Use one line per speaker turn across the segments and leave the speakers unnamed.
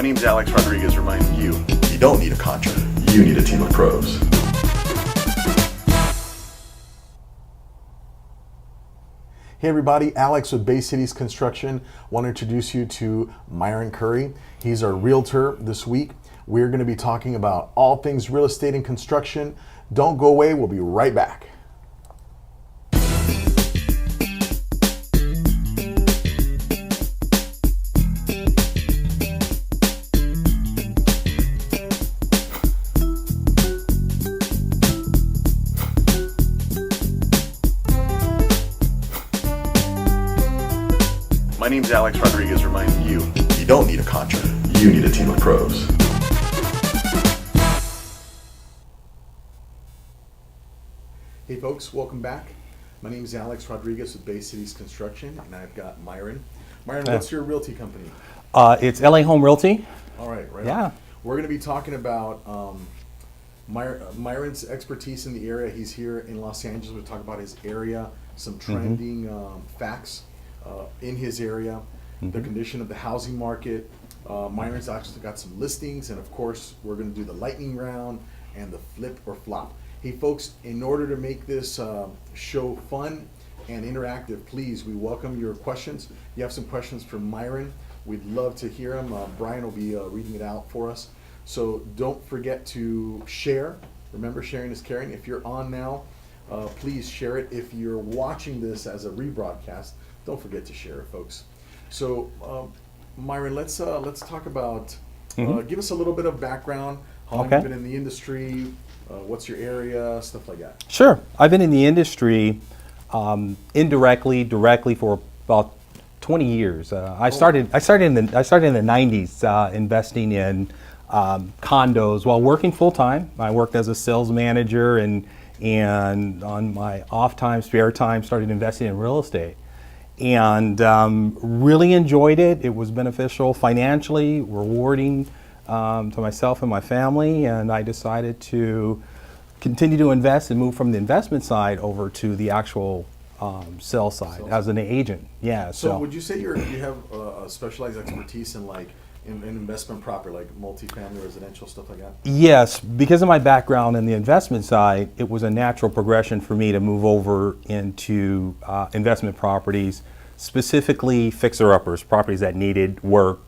name's Alex Rodriguez, reminding you, you don't need a contract, you need a team of pros.
Hey everybody, Alex with Bay Cities Construction. Want to introduce you to Myron Curry. He's our realtor this week. We're going to be talking about all things real estate and construction. Don't go away, we'll be right back.
My name's Alex Rodriguez, reminding you, you don't need a contract, you need a team of pros.
Hey folks, welcome back. My name is Alex Rodriguez with Bay Cities Construction, and I've got Myron. Myron, what's your realty company?
It's LA Home Realty.
All right, right
Yeah.
on. We're going to be talking about Myron's expertise in the area. He's here in Los Angeles. We'll talk about his area, some trending facts in his area, the condition of the housing market. Myron's actually got some listings, and of course, we're going to do the lightning round and the flip or flop. Hey folks, in order to make this show fun and interactive, please, we welcome your questions. You have some questions for Myron, we'd love to hear them. Brian will be reading it out for us. So don't forget to share. Remember, sharing is caring. If you're on now, please share it. If you're watching this as a rebroadcast, don't forget to share it, folks. So Myron, let's talk about, give us a little bit of background, how long you've been in the industry, what's your area, stuff like that.
Sure. I've been in the industry indirectly, directly for about 20 years. I started in the 90s investing in condos while working full time. I worked as a sales manager and on my off time, spare time, started investing in real estate. And really enjoyed it. It was beneficial financially, rewarding to myself and my family, and I decided to continue to invest and move from the investment side over to the actual sales side as an agent. Yeah.
So would you say you have a specialized expertise in in investment property, like multifamily, residential, stuff like that?
Yes, because of my background in the investment side, it was a natural progression for me to move over into investment properties, specifically fixer-uppers, properties that needed work,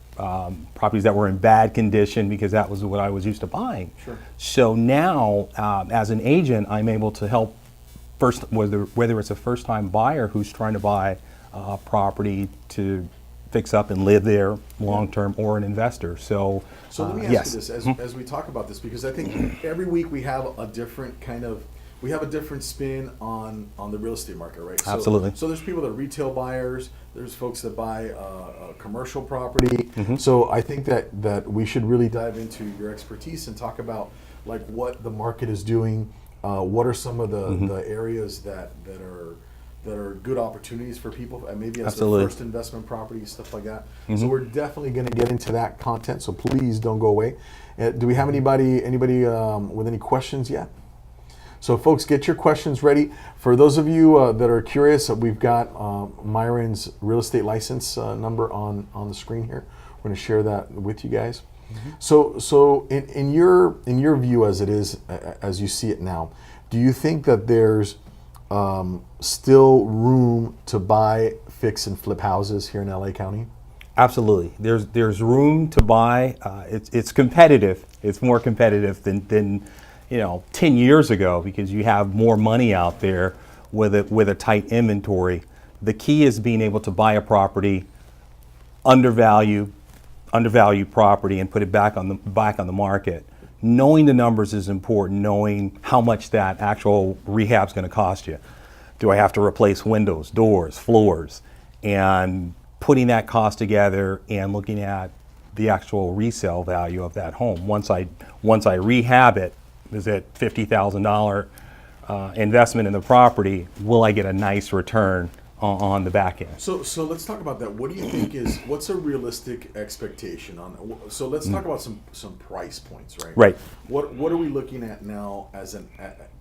properties that were in bad condition, because that was what I was used to buying.
Sure.
So now, as an agent, I'm able to help whether it's a first-time buyer who's trying to buy a property to fix up and live there long-term, or an investor. So
let me ask you this, as we talk about this, because I think every week we have a different spin on the real estate market, right?
Absolutely.
So there's people that are retail buyers, there's folks that buy a commercial property. So I think that we should really dive into your expertise and talk about like what the market is doing, what are some of the areas that are good opportunities for people, and maybe as their first investment property, stuff like that. So we're definitely going to get into that content, so please don't go away. Do we have anybody with any questions yet? So folks, get your questions ready. For those of you that are curious, we've got Myron's real estate license number on the screen here. We're going to share that with you guys. So in your view, as it is, as you see it now, do you think that there's still room to buy, fix, and flip houses here in LA County?
Absolutely. There's room to buy. It's competitive. It's more competitive than 10 years ago, because you have more money out there with a tight inventory. The key is being able to buy a property, undervalue property, and put it back on the market. Knowing the numbers is important, knowing how much that actual rehab's going to cost you. Do I have to replace windows, doors, floors? And putting that cost together and looking at the actual resale value of that home. Once I rehab it, is it $50,000 investment in the property? Will I get a nice return on the back end?
So let's talk about that. What do you think what's a realistic expectation on? So let's talk about some price points, right?
Right.
What are we looking at now as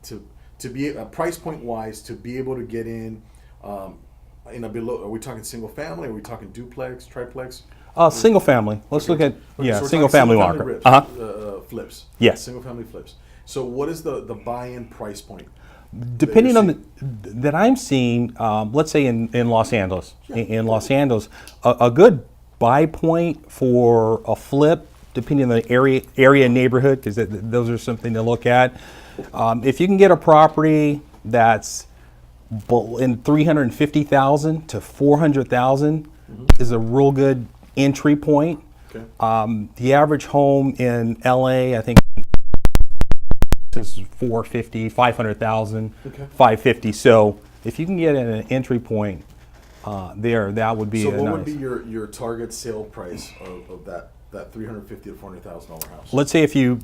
to be a price point wise to be able to get in a below? Are we talking single family? Are we talking duplex, triplex?
Single family. Let's look at
Okay, so we're
single
talking
family
single-family
market.
flips.
Yes.
Single family flips. So what is the buy-in price point?
Depending
that
on
you're
that I'm seeing, let's say in Los Angeles, in Los Angeles, a good buy point for a flip, depending on the area and neighborhood, because those are something to look at. If you can get a property that's in 350,000 to 400,000, is a real good entry point.
Okay.
The average home in LA, I think, is 450, 500,000,
Okay.
550. So if you can get an entry point there, that would be
So
a
what
nice.
would be your target sale price of that $350,000 to $400,000 house?
Let's say if you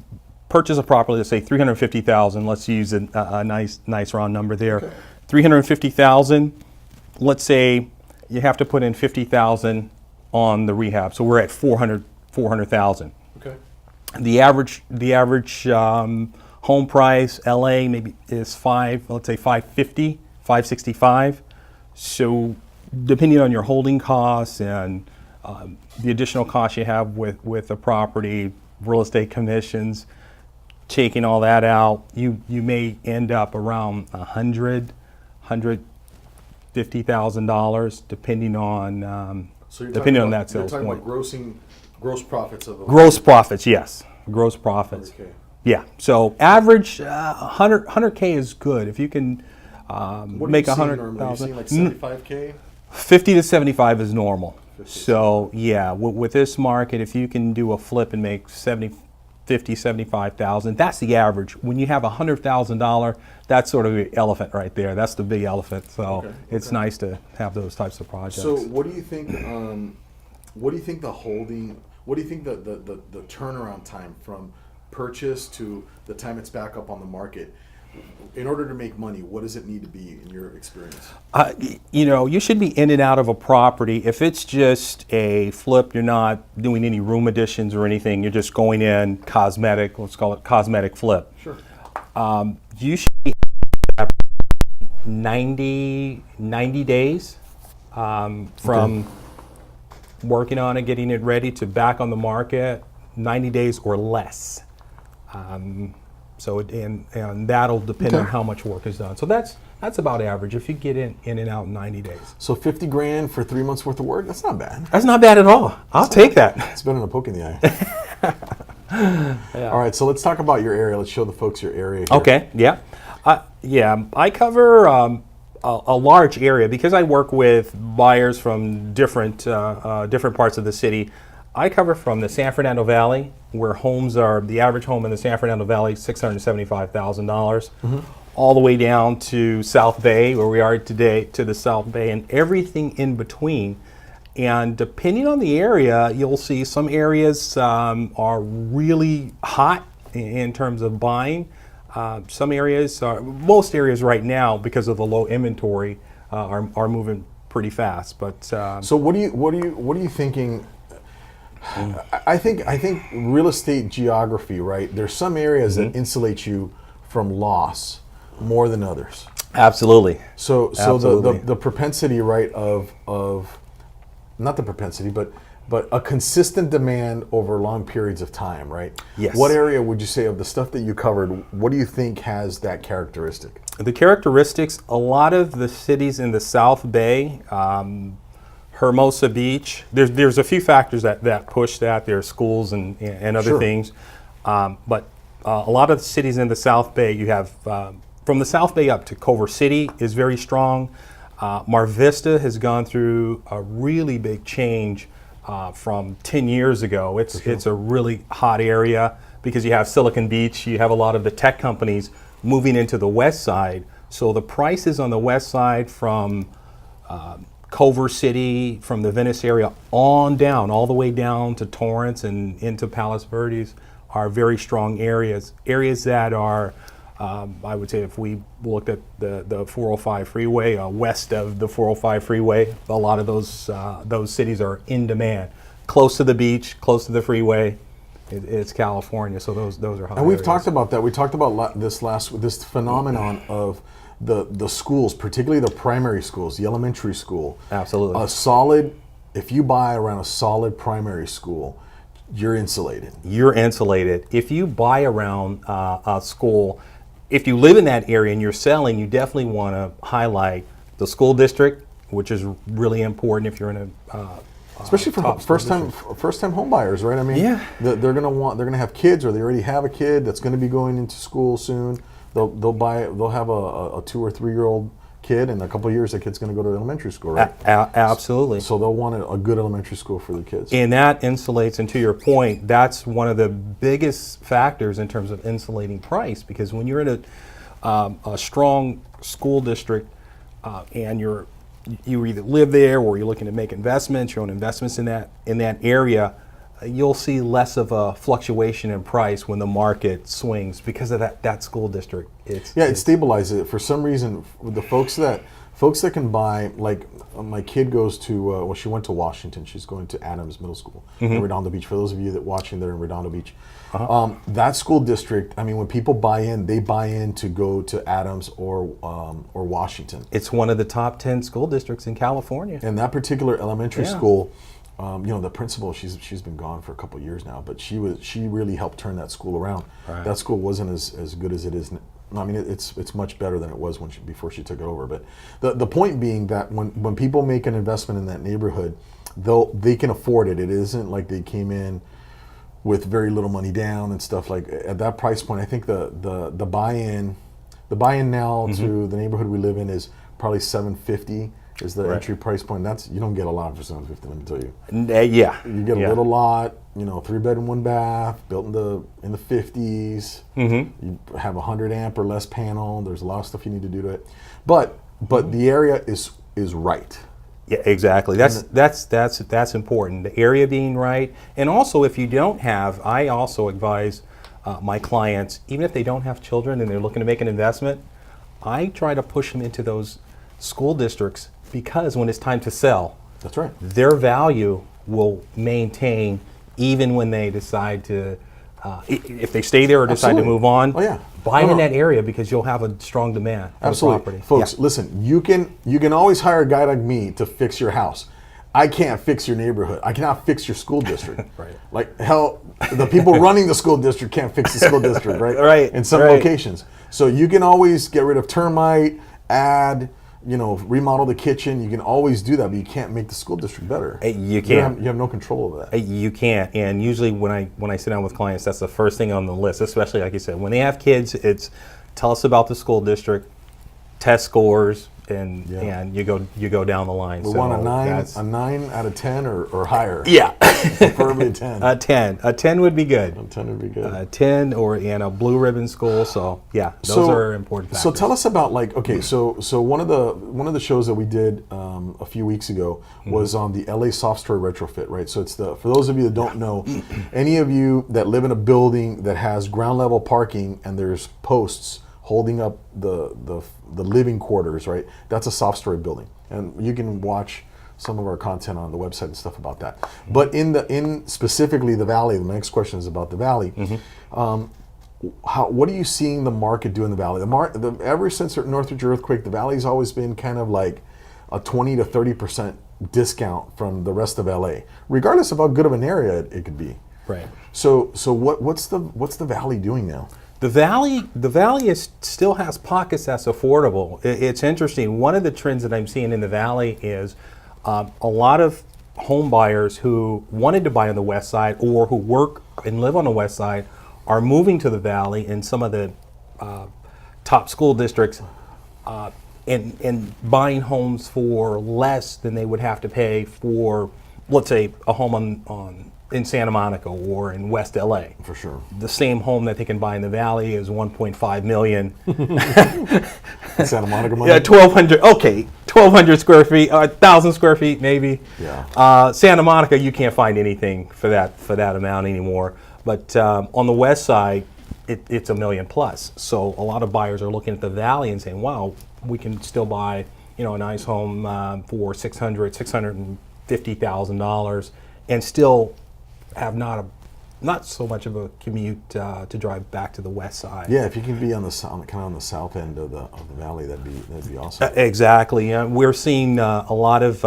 purchase a property, let's say 350,000. Let's use a nice round number there.
Okay.
350,000. Let's say you have to put in 50,000 on the rehab. So we're at 400,000.
Okay.
The average home price, LA maybe is let's say 550, 565. So depending on your holding costs and the additional costs you have with the property, real estate commissions, taking all that out, you may end up around $150,000 depending on
So you're
depending
talking
on
about,
that sales
you're talking
point.
about gross profits of
Gross profits, yes. Gross profits.
Okay.
Yeah. So average 100K is good. If you can
What
make
are you seeing normally? Are you
100,000.
seeing like 75K?
50 to 75 is normal.
50.
So yeah, with this market, if you can do a flip and make 50, 75,000, that's the average. When you have $100,000, that's sort of the elephant right there. That's the big elephant. So
Okay,
it's
okay.
nice to have those types of projects.
So what do you think? What do you think the turnaround time from purchase to the time it's back up on the market? In order to make money, what does it need to be in your experience?
You should be in and out of a property. If it's just a flip, you're not doing any room additions or anything. You're just going in cosmetic. Let's call it cosmetic flip.
Sure.
You should be at 90 days from working on it, getting it ready to back on the market. 90 days or less. And that'll depend on how much work is done. So that's about average. If you get in and out in 90 days.
So 50 grand for 3 months worth of work? That's not bad.
That's not bad at all. I'll take that.
It's better than a poke in the eye. All right, so let's talk about your area. Let's show the folks your area here.
Okay. Yeah. I cover a large area because I work with buyers from different parts of the city. I cover from the San Fernando Valley, where the average home in the San Fernando Valley, $675,000, all the way down to South Bay, where we are today, to the South Bay, and everything in between. And depending on the area, you'll see some areas are really hot in terms of buying. Most areas right now, because of the low inventory, are moving pretty fast. But
so what are you thinking? I think real estate geography, right? There's some areas that insulate you from loss more than others.
Absolutely.
So
Absolutely.
the propensity, right, of not the propensity, but a consistent demand over long periods of time, right?
Yes.
What area would you say of the stuff that you covered, what do you think has that characteristic?
The characteristics, a lot of the cities in the South Bay, Hermosa Beach, there's a few factors that push that. There are schools and other
Sure.
things. But a lot of the cities in the South Bay, you have, from the South Bay up to Culver City is very strong. Mar Vista has gone through a really big change from 10 years ago. It's a really hot area because you have Silicon Beach, you have a lot of the tech companies moving into the west side. So the prices on the west side from Culver City, from the Venice area on down, all the way down to Torrance and into Palos Verdes are very strong areas. Areas that are, I would say if we looked at the 405 freeway, west of the 405 freeway, a lot of those cities are in demand. Close to the beach, close to the freeway, it's California, so those are hot
And we've
areas.
talked about that. We talked about this phenomenon of the schools, particularly the primary schools, the elementary school.
Absolutely.
A solid if you buy around a solid primary school, you're insulated.
You're insulated. If you buy around a school, if you live in that area and you're selling, you definitely want to highlight the school district, which is really important if you're in a
Especially for first time home buyers, right? I mean,
Yeah.
they're gonna have kids, or they already have a kid that's gonna be going into school soon. They'll have a 2 or 3 year old kid, in a couple of years that kid's gonna go to elementary school, right?
Absolutely.
So they'll want a good elementary school for their kids.
And that insulates, and to your point, that's one of the biggest factors in terms of insulating price, because when you're in a strong school district and you either live there or you're looking to make investments, your own investments in that area, you'll see less of a fluctuation in price when the market swings because of that school district.
It stabilizes it. For some reason, with the folks that can buy, like my kid goes to, she went to Washington. She's going to Adams Middle School in Redondo Beach. For those of you that watching, they're in Redondo Beach. That school district, I mean, when people buy in, they buy in to go to Adams or Washington.
It's one of the top 10 school districts in California.
And that particular elementary school, the principal, she's been gone for a couple of years now, but she really helped turn that school around.
Right.
That school wasn't as good as it is now. I mean, it's much better than it was before she took it over. But the point being that when people make an investment in that neighborhood, they can afford it. It isn't like they came in with very little money down and stuff. Like at that price point, I think the buy-in now to the neighborhood we live in is probably $750 is the entry price point. You don't get a lot for $750. Let me tell you. You get a little lot. 3-bedroom, 1-bath, built in the 50s. You have 100 amp or less panel. There's a lot of stuff you need to do to it, but the area is right.
Yeah, exactly. That's important. The area being right, and also if you don't have, I also advise my clients, even if they don't have children and they're looking to make an investment, I try to push them into those school districts because when it's time to sell,
that's right,
their value will maintain even when they decide to, if they stay there or decide to move on. Buy in that area because you'll have a strong demand for the property.
Folks, listen, you can always hire a guy like me to fix your house. I can't fix your neighborhood. I cannot fix your school district.
Right.
Like hell, the people running the school district can't fix the school district, right?
Right.
In some locations. So you can always get rid of termite, add, remodel the kitchen. You can always do that, but you can't make the school district better.
You can't.
You have no control over that.
You can't. And usually when I sit down with clients, that's the first thing on the list, especially like you said, when they have kids, it's tell us about the school district, test scores, and you go down the line.
We want a 9 out of 10 or higher.
Yeah.
Preferably a 10.
A 10. A 10 would be good.
A 10 would be good.
A 10 or in a blue ribbon school. So those are important factors.
So tell us about so one of the shows that we did a few weeks ago was on the LA soft story retrofit, right? So it's for those of you that don't know, any of you that live in a building that has ground level parking and there's posts holding up the living quarters, right? That's a soft story building, and you can watch some of our content on the website and stuff about that. But in specifically the Valley, the next question is about the Valley. What are you seeing the market do in the Valley? Ever since the Northridge earthquake, the Valley's always been kind of like a 20 to 30% discount from the rest of LA, regardless of how good of an area it could be.
Right.
So what's the Valley doing now?
The Valley still has pockets that's affordable. It's interesting. One of the trends that I'm seeing in the Valley is a lot of home buyers who wanted to buy on the west side or who work and live on the west side are moving to the Valley in some of the top school districts and buying homes for less than they would have to pay for, let's say, a home in Santa Monica or in West LA.
For sure.
The same home that they can buy in the Valley is $1.5 million.
Santa Monica money?
Yeah, 1,200 square feet, 1,000 square feet maybe.
Yeah.
Santa Monica, you can't find anything for that amount anymore. But on the west side, it's $1 million plus. So a lot of buyers are looking at the Valley and saying, wow, we can still buy a nice home for $650,000 and still have not so much of a commute to drive back to the west side.
Yeah, if you can be on the south end of the Valley, that'd be awesome.
Exactly. We're seeing a lot of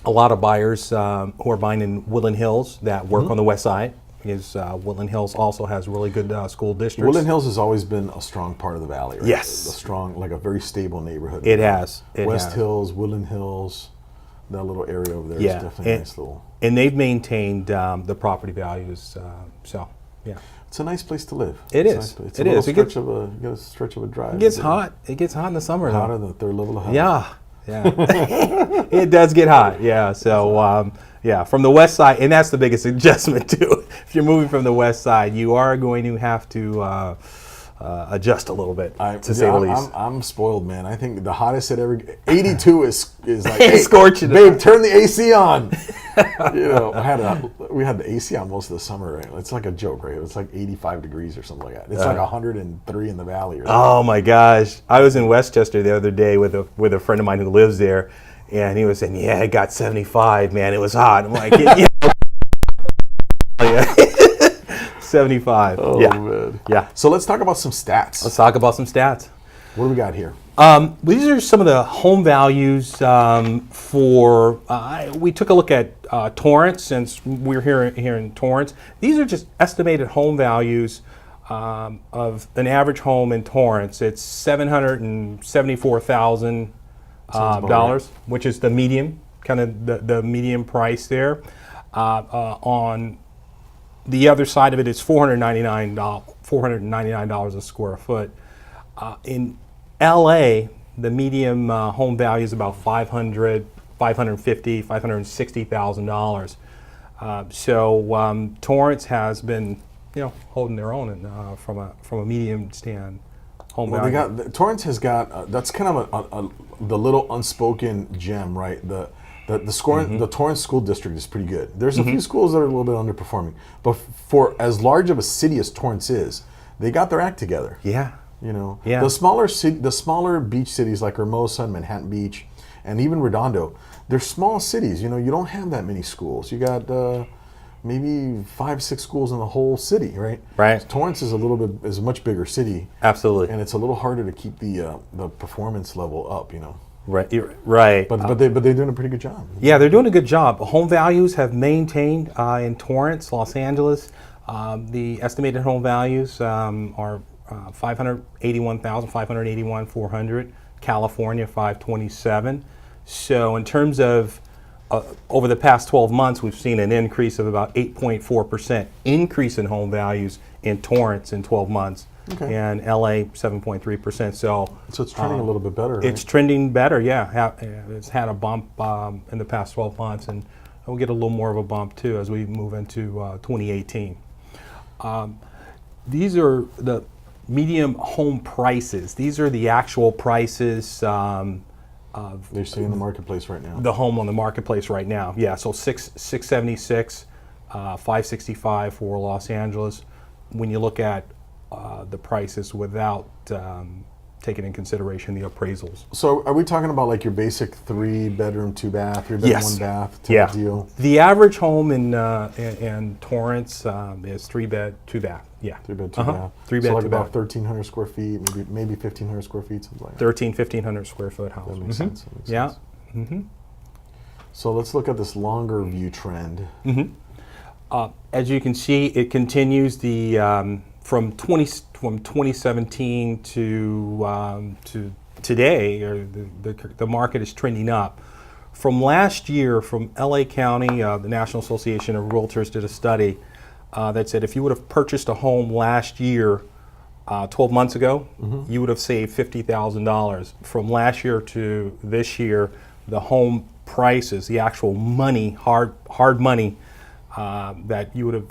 a lot of buyers who are buying in Woodland Hills that work on the west side, because Woodland Hills also has really good school districts.
Woodland Hills has always been a strong part of the valley, right?
Yes.
A strong, like a very stable neighborhood.
It has. It
West
has.
Hills, Woodland Hills, that little area over there is
Yeah,
definitely a nice little.
and they've maintained the property values. So, yeah.
It's a nice place to live.
It
It's a
is.
nice place. It's
It
a little
is. It
stretch
gets-
of a, you got a stretch of a drive.
It gets hot. It gets hot in the summer,
Hotter
though.
than the third level of hot.
Yeah, yeah. It does get hot. Yeah. So, yeah, from the west side, and that's the biggest adjustment too. If you're moving from the west side, you are going to have to adjust a little bit, to say the least.
I'm spoiled, man. I think the hottest it ever. 82 is like
It's
hey,
scorching.
babe, turn the AC on. You know, we had the AC on most of the summer. Right? It's like a joke, right? It's like 85 degrees or something like that. It's like 103 in the valley. Or something.
Oh my gosh! I was in Westchester the other day with a friend of mine who lives there, and he was saying, "Yeah, it got 75. Man, it was hot." I'm like, "Yeah." 75.
Oh
yeah.
man.
Yeah.
So let's talk about some stats.
Let's talk about some stats.
What do we got here?
These are some of the home values for. We took a look at Torrance, since we're here in Torrance. These are just estimated home values of an average home in Torrance. It's $774,000 dollars, which is the median, kind of the median price there. On the other side of it is $499 a square foot. In LA, the median home value is about $550,000, $560,000. So Torrance has been, holding their own from a medium stand home value.
Torrance has got that's kind of the little unspoken gem, right? The Torrance school district is pretty good. There's a few schools that are a little bit underperforming, but for as large of a city as Torrance is, they got their act together.
Yeah. Yeah.
The smaller beach cities like Hermosa and Manhattan Beach, and even Redondo, they're small cities. You don't have that many schools. You got maybe 5-6 schools in the whole city, right?
Right.
Torrance is a much bigger city.
Absolutely.
And it's a little harder to keep the performance level up.
Right. Right.
But they're doing a pretty good job.
Yeah, they're doing a good job. Home values have maintained in Torrance, Los Angeles. The estimated home values are $581,400. California, $527,000. So in terms of over the past 12 months, we've seen an increase of about 8.4% increase in home values in Torrance in 12 months.
Okay.
And LA, 7.3%. So
it's trending a little bit better.
It's trending better, yeah. It's had a bump in the past 12 months, and we'll get a little more of a bump too as we move into 2018. These are the medium home prices. These are the actual prices of
They're seeing in the marketplace right now.
the home on the marketplace right now. Yeah, so 676, 565 for Los Angeles. When you look at the prices without taking in consideration the appraisals.
So are we talking about like your basic 3-bedroom, 2-bath, 3-bedroom,
Yes.
1-bath type
Yeah.
deal?
The average home in Torrance is 3-bed, 2-bath. Yeah.
3-bed, 2-bath.
3-bed,
so like
2-bath.
about 1,300 square feet, maybe 1,500 square feet, something like that.
1,500 square foot house.
That makes sense. That makes
Yeah.
sense. So let's look at this longer view trend.
As you can see, it continues the from 2017 to today, or the market is trending up. From last year, from LA County, the National Association of Realtors did a study that said if you would have purchased a home last year, 12 months ago, you would have saved $50,000. From last year to this year, the home prices, the actual money, hard money that you would have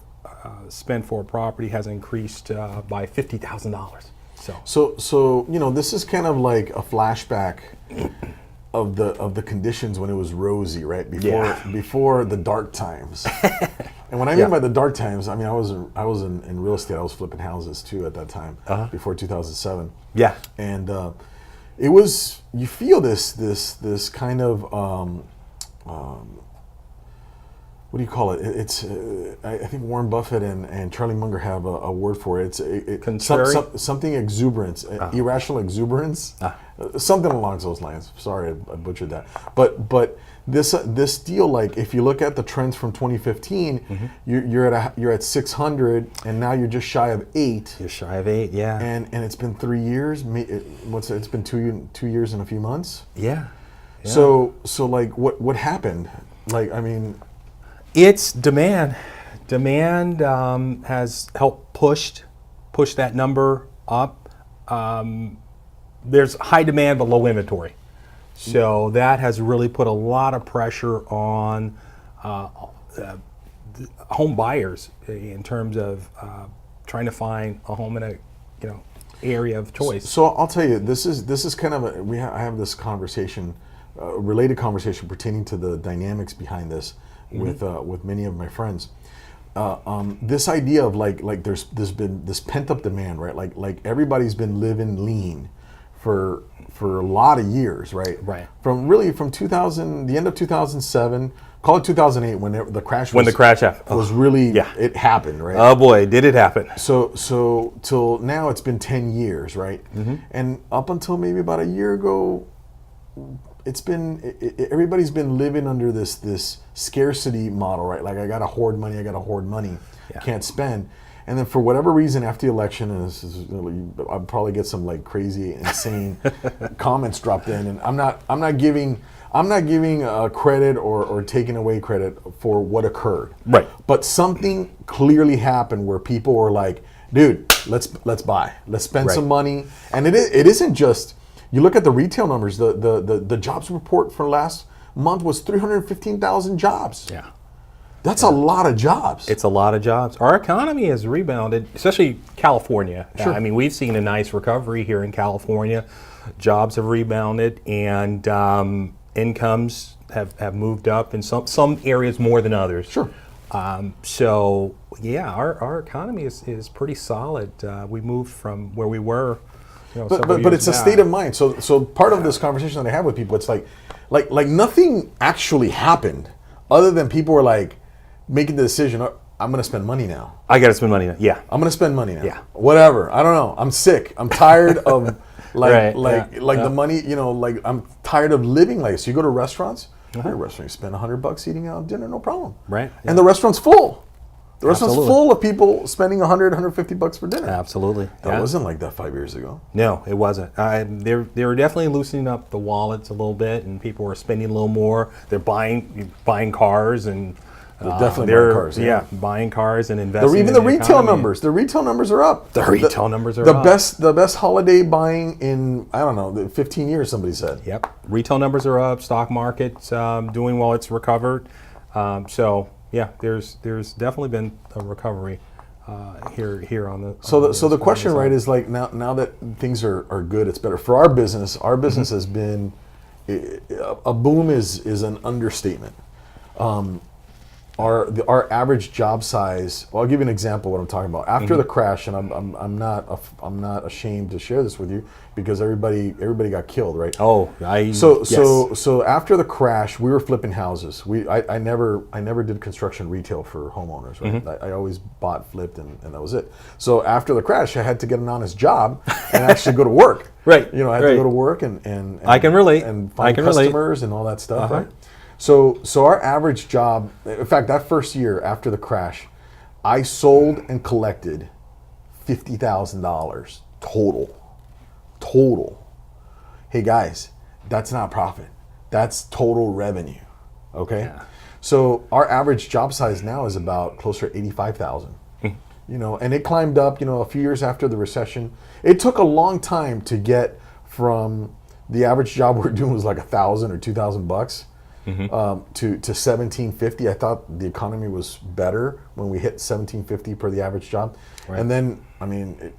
spent for a property has increased by $50,000.
So this is kind of like a flashback of the conditions when it was rosy, right? Before the dark times. And what I mean by the dark times, I mean I was in real estate. I was flipping houses too at that time, before 2007.
Yeah.
And it was, you feel this kind of what do you call it? It's I think Warren Buffett and Charlie Munger have a word for it. It's something exuberance, irrational exuberance, something along those lines. Sorry, I butchered that. But this deal, like if you look at the trends from 2015, you're at 600, and now you're just shy of 8.
You're shy of 8, yeah.
And it's been 3 years. It's been 2 years and a few months.
Yeah.
So like what happened? Like I mean.
It's demand. Demand has helped push that number up. There's high demand but low inventory, so that has really put a lot of pressure on home buyers in terms of trying to find a home in a area of choice.
So I'll tell you, this is kind of I have this conversation, related conversation pertaining to the dynamics behind this. With many of my friends, this idea of like there's been this pent up demand, right? Like everybody's been living lean for a lot of years, right?
Right.
From 2000, the end of 2007, call it 2008, when the crash
happened,
was really it happened, right?
Oh boy, did it happen!
So till now, it's been 10 years, right? And up until maybe about a year ago, everybody's been living under this scarcity model, right? Like I gotta hoard money, can't spend. And then for whatever reason, after the election, and I'll probably get some like crazy, insane comments dropped in, and I'm not giving credit or taking away credit for what occurred.
Right.
But something clearly happened where people were like, dude, let's buy, let's spend some money, and it isn't just. You look at the retail numbers. The jobs report for last month was 315,000 jobs.
Yeah,
that's a lot of jobs.
It's a lot of jobs. Our economy has rebounded, especially California.
Sure.
I mean, we've seen a nice recovery here in California. Jobs have rebounded, and incomes have moved up in some areas more than others.
Sure.
So yeah, our economy is pretty solid. We moved from where we were.
But it's a state of mind. So part of this conversation that I have with people, it's like nothing actually happened, other than people were like making the decision. I'm going to spend money now.
I got to spend money now. Yeah,
I'm going to spend money now.
Yeah,
whatever. I don't know. I'm sick. I'm tired of the money. Like I'm tired of living like. So you go to restaurants. You go to a restaurant, you spend $100 eating out dinner, no problem.
Right.
And the restaurant's full. The restaurant's full of people spending $100, $150 for dinner.
Absolutely.
That wasn't like that 5 years ago.
No, it wasn't. They were definitely loosening up the wallets a little bit, and people were spending a little more. They're buying cars, and
definitely buying cars.
Yeah, buying cars and investing.
Even the retail numbers. The retail numbers are up.
The retail numbers are up.
The best holiday buying in 15 years. Somebody said.
Yep. Retail numbers are up. Stock market's doing well. It's recovered. So. Yeah, there's definitely been a recovery here on the.
So the question, right, is like now that things are good, it's better for our business. Our business has been a boom is an understatement. Our average job size. Well, I'll give you an example of what I'm talking about. After the crash, and I'm not ashamed to share this with you because everybody got killed, right?
Oh,
So after the crash, we were flipping houses. I never did construction retail for homeowners, right? I always bought, flipped, and that was it. So after the crash, I had to get an honest job and actually go to work.
Right.
I had to go to work and
I can relate.
And find customers and all that stuff, right? So our average job, in fact, that first year after the crash, I sold and collected $50,000 total. Hey guys, that's not profit. That's total revenue. Okay? Yeah. So our average job size now is about closer to 85,000. And it climbed up, a few years after the recession. It took a long time to get from the average job we're doing was like $1,000 or $2,000 to $1,750. I thought the economy was better when we hit $1,750 per the average job. Right. And then,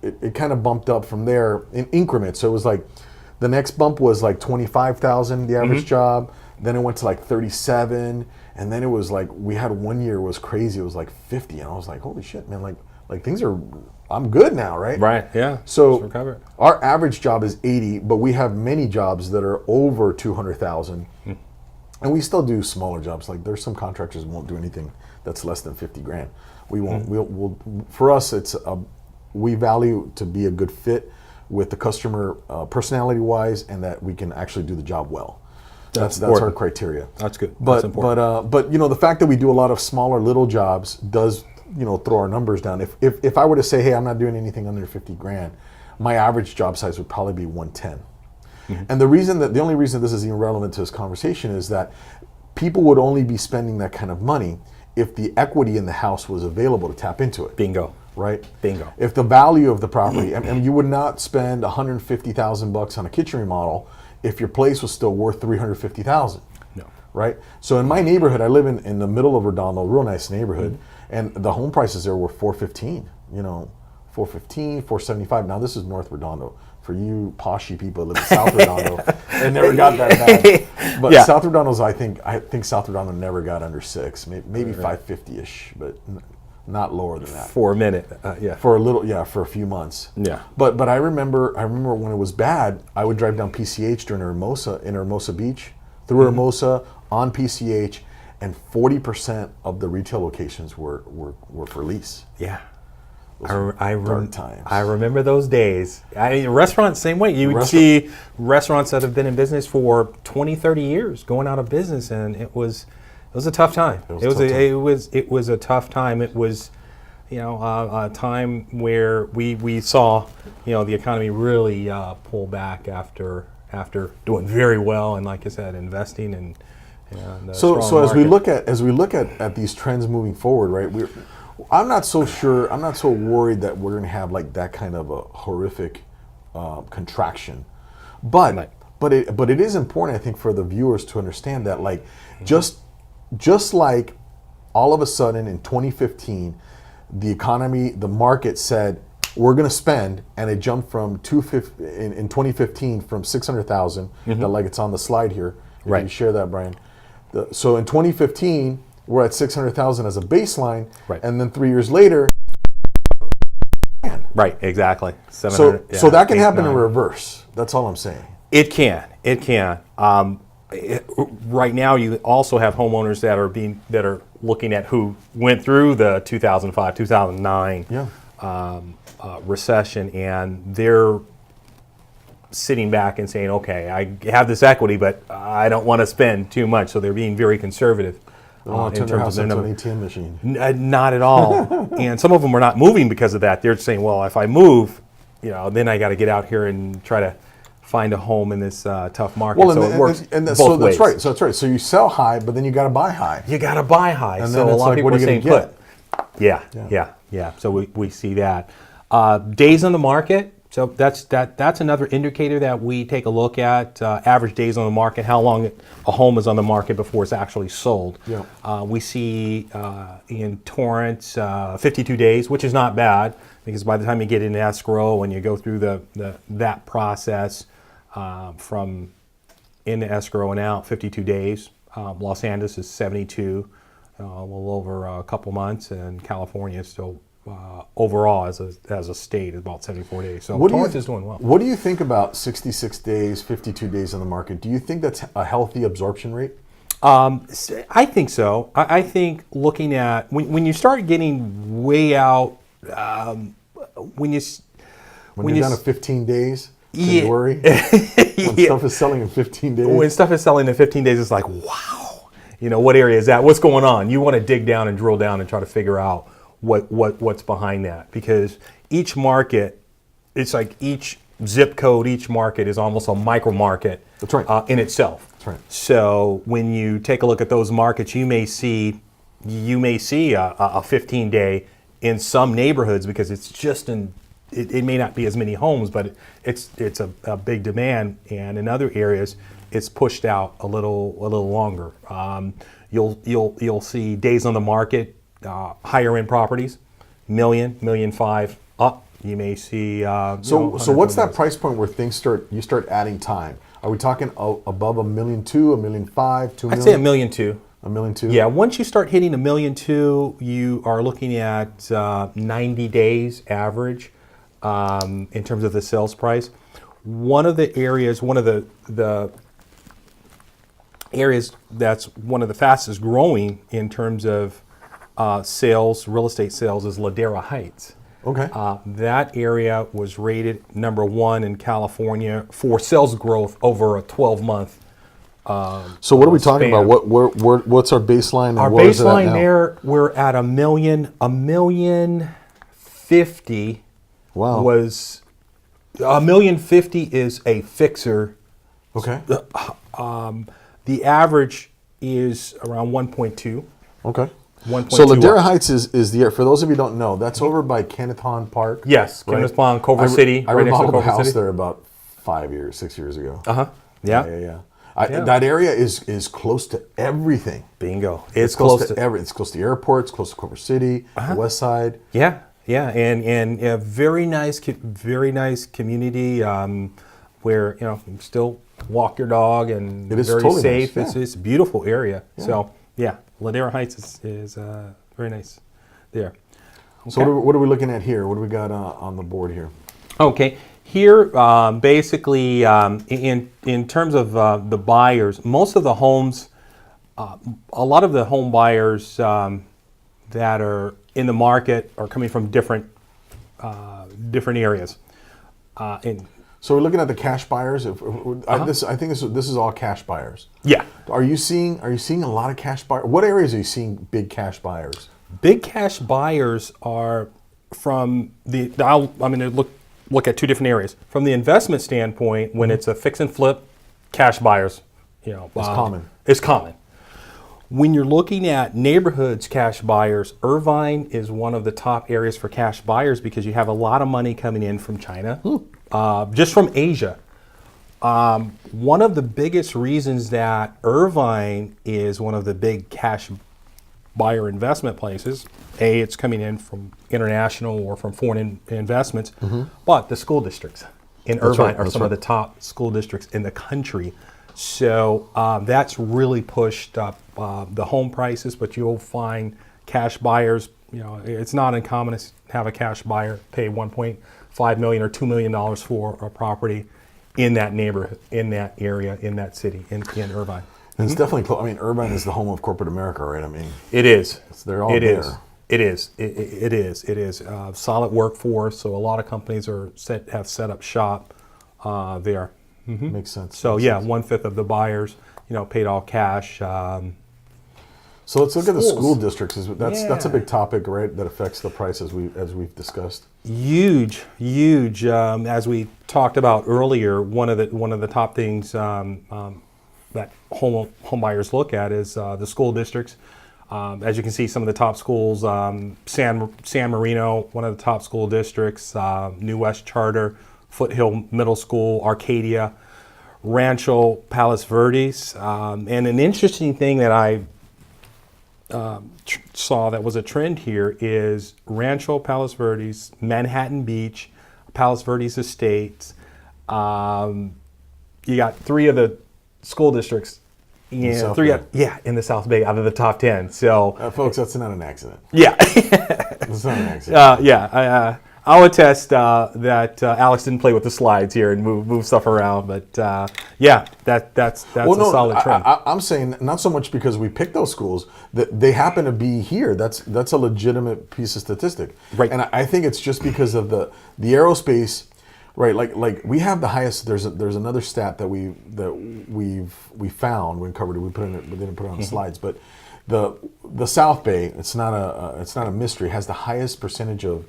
it kind of bumped up from there in increments. So it was like, the next bump was like 25,000, the average job. Then it went to like 37. And then it was like, we had 1 year, it was crazy. It was like 50. And I was like, holy shit, man, like things are, I'm good now, right?
Right, yeah.
So our average job is 80, but we have many jobs that are over 200,000. And we still do smaller jobs. Like there's some contractors won't do anything that's less than 50 grand. We won't. We'll for us, we value to be a good fit with the customer, personality wise, and that we can actually do the job well. That's our criteria.
That's good.
But
That's important.
but the fact that we do a lot of smaller little jobs does throw our numbers down. If I were to say, hey, I'm not doing anything under 50 grand, my average job size would probably be 110. And the only reason this is even relevant to this conversation is that people would only be spending that kind of money if the equity in the house was available to tap into it.
Bingo.
Right?
Bingo.
If the value of the property, I mean, you would not spend $150,000 on a kitchen remodel if your place was still worth $350,000.
No.
Right? So in my neighborhood, I live in the middle of Redondo, real nice neighborhood, and the home prices there were $415. $415, $475. Now this is North Redondo. For you poshy people that live in South Redondo, it never got that bad. But South Redondo's, I think South Redondo never got under $6, maybe $550-ish, but not lower than that.
For a minute, yeah.
For a few months.
Yeah.
But I remember when it was bad, I would drive down PCH during Hermosa Beach, through Hermosa on PCH, and 40% of the retail locations were for lease.
Yeah.
Dark times.
I remember those days. Restaurants, same way. You would see restaurants that have been in business for 20, 30 years going out of business, and it was a tough time. It was a tough time. It was, a time where we saw, the economy really pull back after doing very well, and like I said, investing and
so as we look at these trends moving forward, right? I'm not so worried that we're going to have like that kind of a horrific contraction, but it is important, I think, for the viewers to understand that, like, just like all of a sudden in 2015, the economy, the market said we're going to spend, and it jumped from in 2015 from 600,000, that, like, it's on the slide here. If you share that, Brian. So in 2015. We're at 600,000 as a baseline, and then 3 years later,
right, exactly.
So that can happen in reverse. That's all I'm saying.
It can. Right now, you also have homeowners that are looking at who went through the 2005, 2009 recession, and they're sitting back and saying, "Okay, I have this equity, but I don't want to spend too much." So they're being very conservative.
They don't want to turn their house into an ATM machine.
Not at all. And some of them are not moving because of that. They're saying, well, if I move, then I got to get out here and try to find a home in this tough market.
Well,
so it works
both
ways.
That's right. So you sell high, but then you got to buy high.
You got to buy high.
And
so a lot of people are saying put. Yeah. So we see that. Days on the market. So that's another indicator that we take a look at. Average days on the market, how long a home is on the market before it's actually sold.
Yeah.
We see in Torrance 52 days, which is not bad, because by the time you get into escrow and you go through that process from into escrow and out, 52 days. Los Angeles is 72, a little over a couple months, and California is still overall as a state is about 74 days. So Torrance is doing well.
What do you think about 66 days, 52 days on the market? Do you think that's a healthy absorption rate?
I think so. I think looking at when you start getting way out, when
you're down to 15 days, you worry. When stuff is selling in 15 days.
When stuff is selling in 15 days, it's like, wow. What area is that? What's going on? You want to dig down and drill down and try to figure out what's behind that, because each market, it's like each zip code, each market is almost a micro market.
That's right.
In itself.
That's right.
So when you take a look at those markets, you may see a 15-day in some neighborhoods, because it's just it may not be as many homes, but it's a big demand, and in other areas it's pushed out a little longer. You'll see days on the market. Higher end properties, $1 million, $1.5 million up. You may see.
So what's that price point where you start adding time? Are we talking above $1.2 million, $1.5 million, $2 million?
I'd say $1.2 million.
$1.2 million?
Yeah. Once you start hitting $1.2 million, you are looking at 90 days average in terms of the sales price. One of the areas that's one of the fastest growing in terms of sales, real estate sales, is Ladera Heights.
Okay.
That area was rated #1 in California for sales growth over a 12-month.
So what are we talking
span.
about? What's our baseline? And
Our
what is it at
baseline
now?
there, we're at $1,050,000.
Wow.
Was $1,050,000 is a fixer.
Okay.
The average is around 1.2.
Okay.
1.2
So Ladera
up.
Heights is the, for those of you who don't know, that's over by Kenneth Hahn Park.
Yes,
right?
Kenneth Pond, Culver
I
City.
I
right next to
remodeled a
Culver
house
City.
there about 6 years ago.
Yeah.
Yeah.
Yeah.
That area is close to everything.
Bingo.
It's close to everything. It's close to the airport. It's close to Culver City, the West Side.
Yeah, and a very nice community where you still walk your dog and
It is
very
totally
safe.
nice, yeah.
It's a beautiful area. So yeah, Ladera Heights is very nice there.
So what are we looking at here? What do we got on the board here?
Okay, here basically in terms of the buyers, most of the homes, a lot of the home buyers that are in the market are coming from different areas.
So we're looking at the cash buyers. I think this is all cash buyers.
Yeah,
Are you seeing a lot of cash buyers? What areas are you seeing big cash buyers?
big cash buyers are from the. I'm going to look at two different areas. From the investment standpoint, when it's a fix and flip, cash buyers, it's
common.
It's common. When you're looking at neighborhoods cash buyers, Irvine is one of the top areas for cash buyers because you have a lot of money coming in from China, just from Asia. One of the biggest reasons that Irvine is one of the big cash buyer investment places, it's coming in from international or from foreign investments, but the school districts in Irvine are some of the top school districts in the country. So that's really pushed up the home prices, but you'll find cash buyers, it's not uncommon to have a cash buyer pay $1.5 million or $2 million for a property in that neighborhood, in that area, in that city, in Irvine.
And it's definitely close. I mean, Irvine is the home of corporate America, right? I mean,
It is.
they're all there.
It is. Solid workforce, so a lot of companies have set up shop there.
Makes sense.
So
Makes
yeah,
sense.
1/5 of the buyers, paid all cash.
So let's look at the
Schools.
school districts. That's a
Yeah.
big topic, right? That affects the price as we've discussed.
Huge. As we talked about earlier, one of the top things that home buyers look at is the school districts. As you can see, some of the top schools: San Marino, one of the top school districts; New West Charter, Foothill Middle School, Arcadia, Rancho Palos Verdes, and an interesting thing that I saw that was a trend here is Rancho Palos Verdes, Manhattan Beach, Palos Verdes Estates. You got 3 of the school districts,
South
in the South Bay out of the top 10. So,
Folks, that's not an accident.
yeah,
It's not an accident.
I'll attest that Alex didn't play with the slides here and move stuff around, but that's a solid trend.
I'm saying not so much because we picked those schools, that they happen to be here. That's a legitimate piece of statistic.
Right.
And I think it's just because of the aerospace, right? Like we have the highest. There's another stat that we found when covered it. We didn't put it on the slides, but the South Bay, it's not a mystery, has the highest percentage of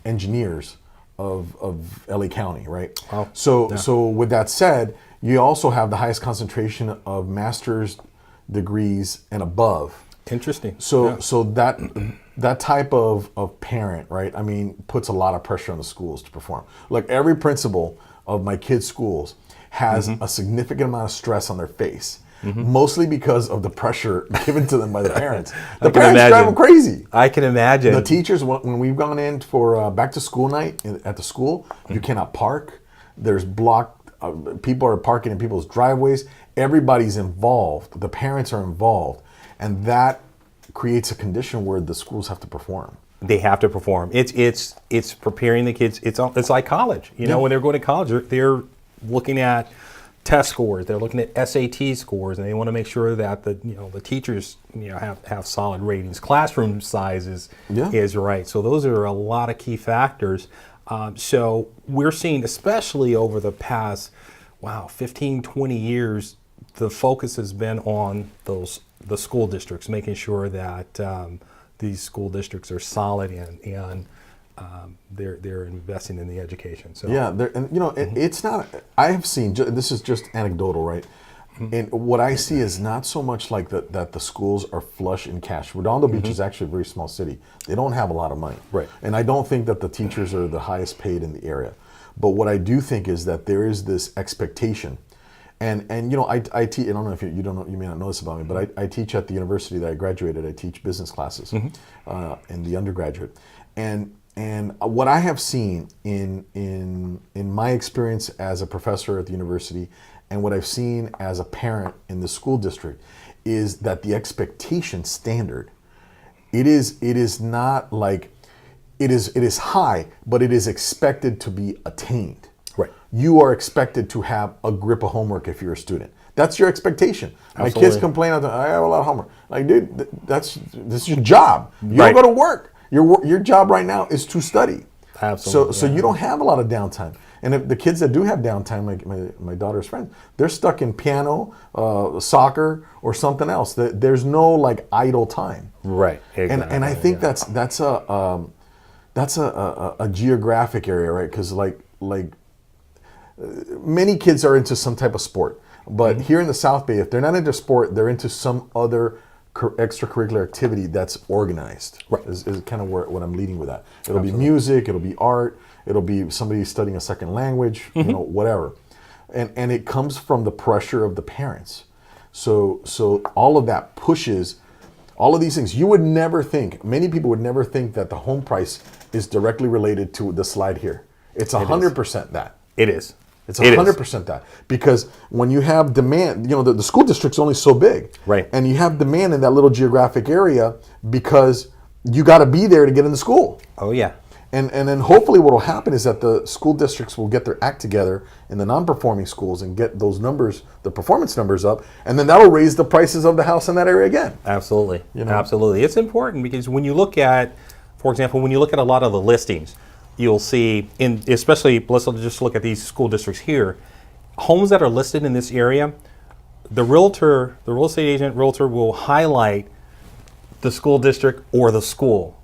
engineers of LA County, right?
Wow.
So with that said, you also have the highest concentration of master's degrees and above.
Interesting.
So that type of parent, right? I mean, puts a lot of pressure on the schools to perform. Like every principal of my kids' schools has a significant amount of stress on their face. Mostly because of the pressure given to them by the parents. The parents drive them crazy.
I can imagine.
The teachers, when we've gone in for back to school night at the school, you cannot park. There's blocked, people are parking in people's driveways. Everybody's involved. The parents are involved. And that creates a condition where the schools have to perform.
They have to perform. It's preparing the kids. It's like college. When they're going to college, they're looking at test scores. They're looking at SAT scores, and they want to make sure that the teachers have solid ratings. Classroom size is right. So those are a lot of key factors. So we're seeing, especially over the past 15, 20 years, the focus has been on the school districts, making sure that these school districts are solid and they're investing in the education. So
yeah, it's not. I have seen. This is just anecdotal, right? And what I see is not so much like that the schools are flush in cash. Redondo Beach is actually a very small city. They don't have a lot of money,
right?
And I don't think that the teachers are the highest paid in the area. But what I do think is that there is this expectation. And I teach. I don't know if you don't know, you may not know this about me, but I teach at the university that I graduated. I teach business classes in the undergraduate, and what I have seen in my experience as a professor at the university, and what I've seen as a parent in the school district, is that the expectation standard, it is not like it is high, but it is expected to be attained.
Right.
You are expected to have a grip of homework if you're a student. That's your expectation.
Absolutely.
My kids complain, I have a lot of homework. Like, dude, this is your job. You
Right.
don't go to work. Your job right now is to study.
Absolutely.
So you don't have a lot of downtime. And if the kids that do have downtime, like my daughter's friends, they're stuck in piano, soccer, or something else. There's no like idle time.
Right. Exactly.
And I think that's a geographic area, right? Because like many kids are into some type of sport, but here in the South Bay, if they're not into sport, they're into some other extracurricular activity that's organized.
Right.
Is kind of what I'm leading with that. It'll be music, it'll be art, it'll be somebody studying a second language, whatever. And it comes from the pressure of the parents. So all of that pushes all of these things. You would never think, many people would never think that the home price is directly related to the slide here. It's 100% that.
It is.
It's 100% that. Because when you have demand, the school district's only so big.
Right.
And you have demand in that little geographic area because you got to be there to get into school.
Oh, yeah.
And then hopefully what will happen is that the school districts will get their act together in the non-performing schools and get those numbers, the performance numbers up, and then that'll raise the prices of the house in that area again.
Absolutely. Absolutely. It's important because when you look at, for example, when you look at a lot of the listings, you'll see, especially, let's just look at these school districts here, homes that are listed in this area, the real estate agent will highlight the school district or the school.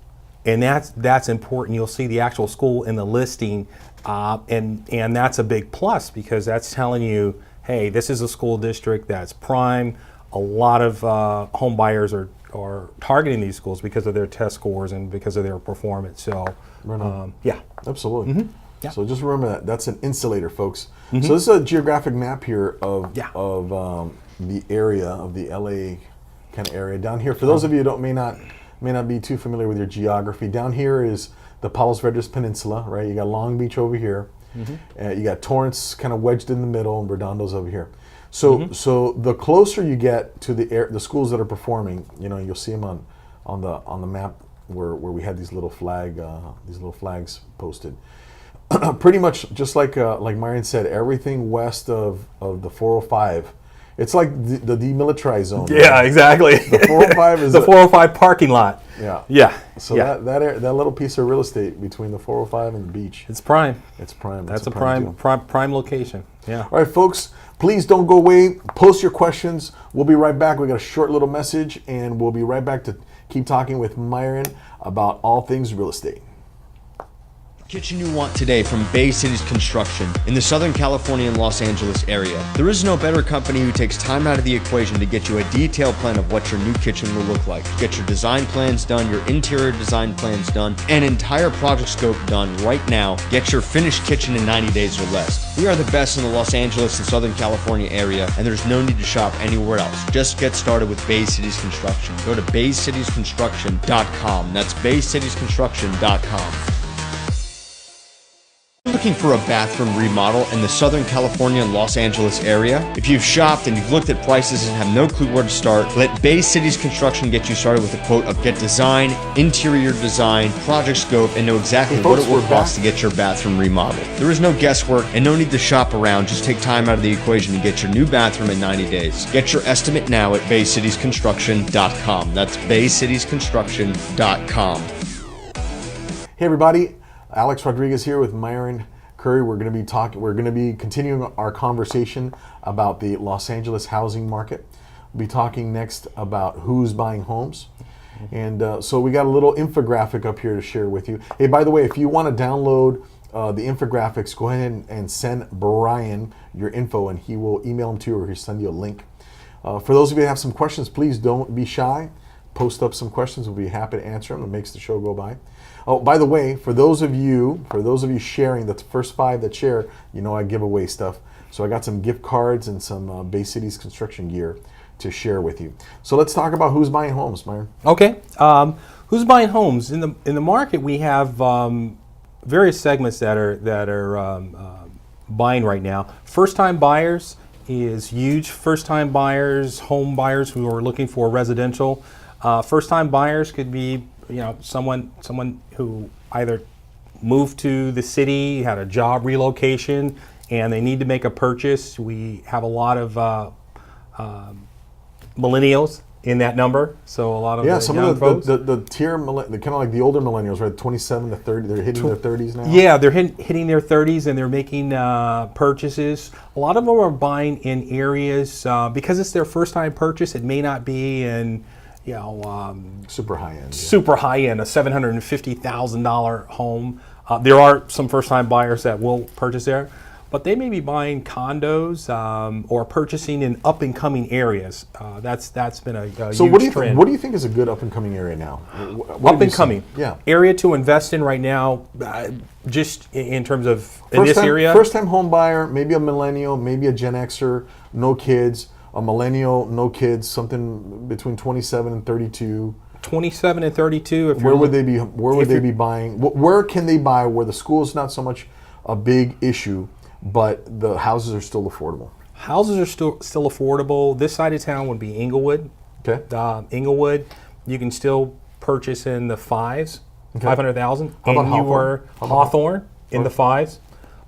And that's important. You'll see the actual school in the listing, and that's a big plus because that's telling you, hey, this is a school district that's prime. A lot of home buyers are targeting these schools because of their test scores and because of their performance. So, yeah,
absolutely.
Yeah.
So just remember that's an insulator, folks. So this is a geographic map here of the area of the LA kind of area down here. For those of you who may not be too familiar with your geography, down here is the Palos Verdes Peninsula, right? You got Long Beach over here. You got Torrance kind of wedged in the middle, and Redondo's over here. So the closer you get to the schools that are performing, you'll see them on the map where we had these little flags posted. Pretty much just like Myron said, everything west of the 405. It's like the demilitarized zone.
Yeah, right? Exactly.
The 405 is
the 405 parking lot.
Yeah.
Yeah.
So that little piece of real estate between the 405 and the beach.
It's prime.
It's prime.
That's a prime location. Yeah.
All right, folks, please don't go away. Post your questions. We'll be right back. We got a short little message, and we'll be right back to keep talking with Myron about all things real estate.
Kitchen you want today from Bay Cities Construction in the Southern California and Los Angeles area. There is no better company who takes time out of the equation to get you a detailed plan of what your new kitchen will look like. Get your design plans done, your interior design plans done, and entire project scope done right now. Get your finished kitchen in 90 days or less. We are the best in the Los Angeles and Southern California area, and there's no need to shop anywhere else. Just get started with Bay Cities Construction. Go to baycitiesconstruction.com. That's baycitiesconstruction.com. Looking for a bathroom remodel in the Southern California and Los Angeles area? If you've shopped and you've looked at prices and have no clue where to start, let Bay Cities Construction get you started with a quote of get design, interior design, project scope, and know exactly
Hey,
what
folks,
it will
we're
cost
back.
to get your bathroom remodeled. There is no guesswork and no need to shop around. Just take time out of the equation to get your new bathroom in 90 days. Get your estimate now at baycitiesconstruction.com. That's baycitiesconstruction.com.
Hey everybody, Alex Rodriguez here with Myron Curry. We're going to be continuing our conversation about the Los Angeles housing market. We'll be talking next about who's buying homes. And so we got a little infographic up here to share with you. Hey, by the way, if you want to download the infographics, go ahead and send Brian your info and he will email them to you or he'll send you a link. For those of you that have some questions, please don't be shy. Post up some questions. We'll be happy to answer them. It makes the show go by. Oh, by the way, for those of you sharing, the first 5 that share, I give away stuff. So I got some gift cards and some Bay Cities construction gear to share with you. So let's talk about who's buying homes, Myron.
Okay. Who's buying homes in the market? We have various segments that are buying right now. First-time buyers is huge. First-time buyers, home buyers who are looking for residential. First-time buyers could be someone who either moved to the city, had a job relocation, and they need to make a purchase. We have a lot of millennials in that number, so a lot of
some
young
of
folks.
the tier, kind of like the older millennials, right? 27 to 30, they're hitting their 30s now.
Yeah, they're hitting their 30s and they're making purchases. A lot of them are buying in areas because it's their first time purchase. It may not be in
Super high end.
super high end, a $750,000 home. There are some first time buyers that will purchase there, but they may be buying condos or purchasing in up and coming areas. That's been a
So
huge trend.
what do you think is a good up and coming area now? What
Up
have you
and coming,
seen? Yeah.
area to invest in right now, just in terms of in this area.
First time home buyer, maybe a millennial, maybe a Gen Xer, no kids, a millennial, no kids, something between 27 and 32.
27 and 32.
Where would they be buying? Where can they buy where the school is not so much a big issue, but the houses are still affordable?
Houses are still affordable. This side of town would be Inglewood.
Okay.
Inglewood, you can still purchase in the 5s,
Okay.
500,000.
How about
and you
Hawthorne?
were
How about
Hawthorne in the 5s.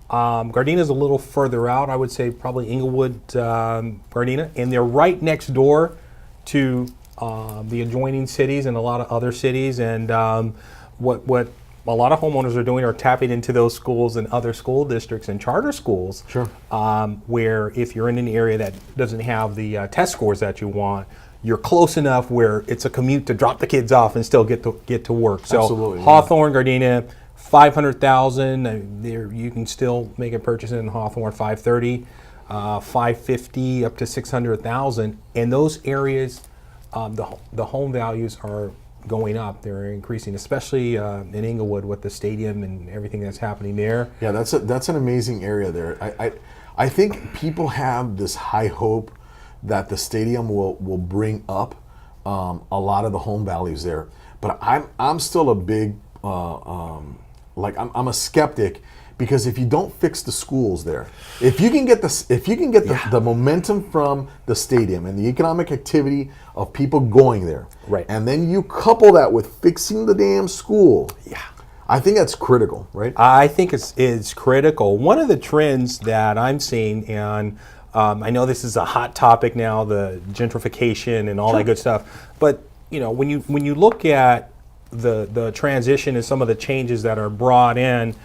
Gardena's a little further out. I would say probably Inglewood, Gardena, and they're right next door to the adjoining cities and a lot of other cities. And what a lot of homeowners are doing are tapping into those schools and other school districts and charter schools.
Sure.
Where if you're in an area that doesn't have the test scores that you want, you're close enough where it's a commute to drop the kids off and still get to work. So
Absolutely, yeah.
Hawthorne, Gardena, 500,000. There you can still make a purchase in Hawthorne, 530, 550 up to 600,000. And those areas, the home values are going up. They're increasing, especially in Inglewood with the stadium and everything that's happening there.
Yeah, that's an amazing area there. I think people have this high hope that the stadium will bring up a lot of the home values there. But I'm still a big I'm a skeptic because if you don't fix the schools there, if you can get the momentum from the stadium and the economic activity of people going there,
Right.
and then you couple that with fixing the damn school,
Yeah.
I think that's critical, right?
I think it's critical. One of the trends that I'm seeing, and I know this is a hot topic now, the gentrification and all that good stuff. But when you look at the transition and some of the changes that are brought in,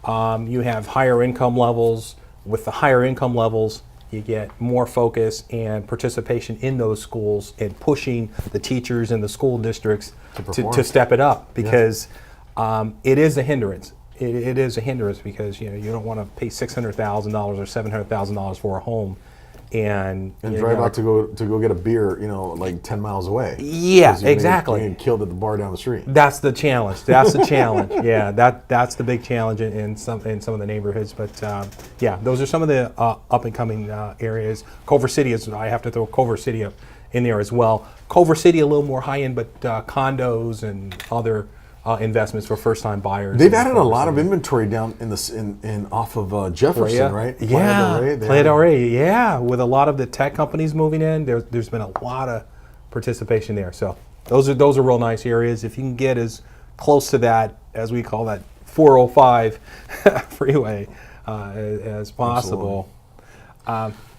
you have higher income levels. With the higher income levels, you get more focus and participation in those schools and pushing the teachers and the school districts to step it up because it is a hindrance. It is a hindrance because you don't want to pay $600,000 or $700,000 for a home and
drive out to go get a beer, like 10 miles away.
Yeah,
'Cause you
exactly.
may get killed at the bar down the street.
That's the challenge. Yeah, that's the big challenge in some of the neighborhoods. But those are some of the up and coming areas. Culver City I have to throw Culver City up in there as well. Culver City a little more high end, but condos and other investments for first-time buyers.
They've added a lot of inventory down in off of Jefferson, right?
Yeah,
Playa del Rey.
Playa del Rey. Yeah, with a lot of the tech companies moving in, there's been a lot of participation there. So those are real nice areas. If you can get as close to that, as we call that 405 freeway, as possible.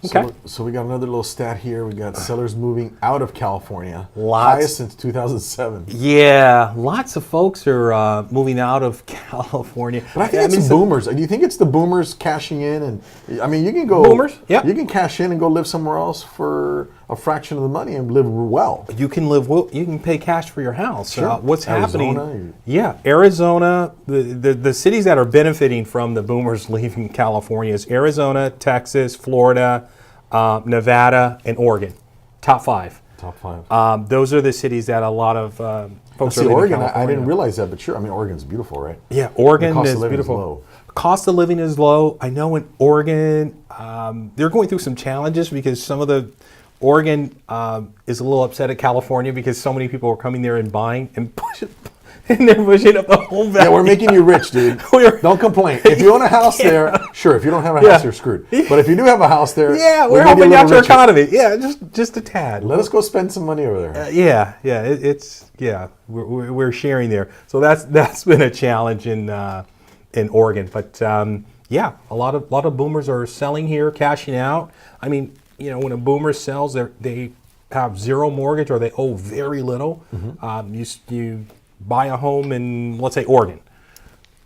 Okay.
So we got another little stat here. We got sellers moving out of California.
Lots.
Highest since 2007.
Yeah, lots of folks are moving out of California.
But I think it's boomers. Do you think it's the boomers cashing in? And I mean, you can go.
Boomers? Yeah.
You can cash in and go live somewhere else for a fraction of the money and live well.
You can live. You can pay cash for your house.
Sure.
What's happening?
Arizona,
Yeah, Arizona. The cities that are benefiting from the boomers leaving California is Arizona, Texas, Florida, Nevada, and Oregon. Top 5.
Top 5.
Those are the cities that a lot of folks are
See,
leaving
Oregon,
California.
I didn't realize that, but sure. I mean, Oregon's beautiful, right?
Yeah, Oregon
The cost
is
of living is
beautiful.
low.
Cost of living is low. I know in Oregon, they're going through some challenges because some of the Oregon is a little upset at California because so many people are coming there and buying and pushing, and they're pushing up the home value.
Yeah, we're making you rich, dude. Don't complain. If you own a house there, sure. If you don't have a house, you're screwed. But if you do have a house there,
Yeah,
we
we're
made you a
helping
little
out your
richer.
economy. Yeah, just a tad.
Let us go spend some money over there.
We're sharing there. So that's been a challenge in Oregon. But yeah, a lot of boomers are selling here, cashing out. I mean, when a boomer sells, they have zero mortgage or they owe very little. You buy a home in, let's say, Oregon.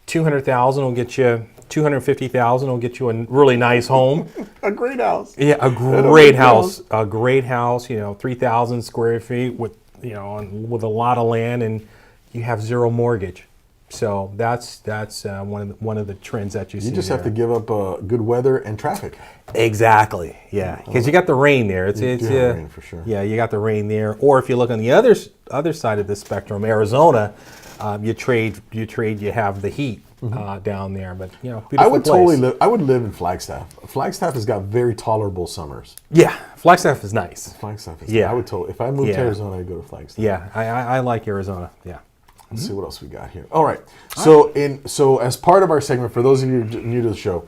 $200,000 will get you. $250,000 will get you a really nice home.
A great house.
Yeah, a great house. A great house. 3,000 square feet with with a lot of land, and you have zero mortgage. So that's one of the trends that you see.
You just
there.
have to give up good weather and traffic.
Exactly. Yeah, because you got the rain there. It's
rain for sure.
Yeah, you got the rain there. Or if you look on the other side of the spectrum, Arizona, you have the heat down there. But beautiful
I would
place.
totally live. I would live in Flagstaff. Flagstaff has got very tolerable summers.
Yeah, Flagstaff is nice.
Flagstaff is.
Yeah.
I would totally. If I moved to
Yeah.
Arizona, I'd go to Flagstaff.
Yeah, I like Arizona. Yeah.
Let's see what else we got here. All right. So as part of our segment, for those of you new to the show,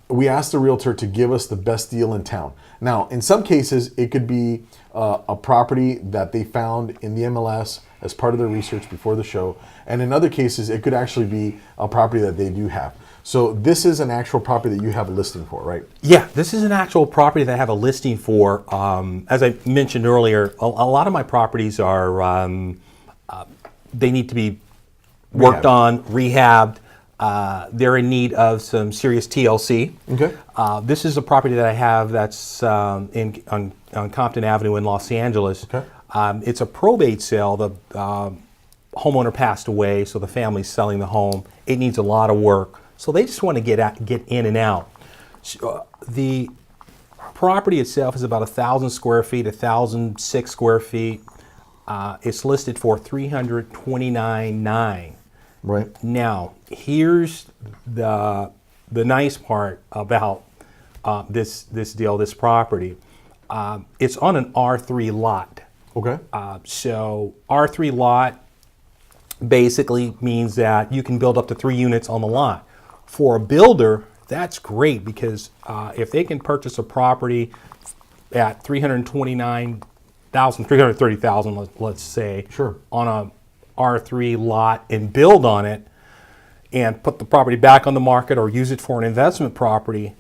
we asked the realtor to give us the best deal in town. Now, in some cases, it could be a property that they found in the MLS as part of their research before the show, and in other cases, it could actually be a property that they do have. So this is an actual property that you have a listing for, right?
Yeah, this is an actual property that I have a listing for. As I mentioned earlier, a lot of my properties are they need to be worked on, rehabbed. They're in need of some serious TLC.
Okay.
This is a property that I have that's on Compton Avenue in Los Angeles.
Okay.
It's a probate sale. The homeowner passed away, so the family's selling the home. It needs a lot of work, so they just want to get in and out. So, the property itself is about 1,000 square feet, 1,006 square feet. It's listed for $329,900.
Right.
Now, here's the nice part about this deal, this property. It's on an R3 lot.
Okay.
So R3 lot basically means that you can build up to 3 units on the lot. For a builder, that's great because if they can purchase a property at $330,000, let's say,
Sure.
on a R3 lot and build on it and put the property back on the market or use it for an investment property,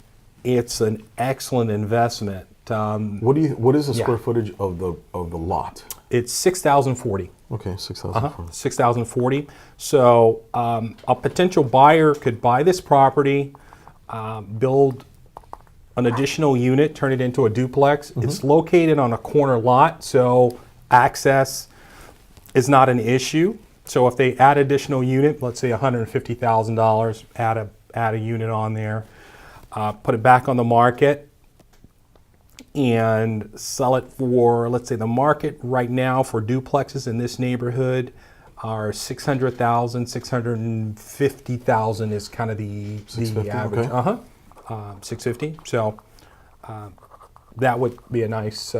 it's an excellent investment.
What is the square footage of the lot?
It's 6,040.
Okay, 6,000.
6,040. So a potential buyer could buy this property, build an additional unit, turn it into a duplex. It's located on a corner lot, so access is not an issue. So if they add additional unit, let's say $150,000, add a unit on there, put it back on the market, and sell it for, let's say the market right now for duplexes in this neighborhood are $600,000, $650,000 is kind of the average.
Okay.
$650. So that would be a nice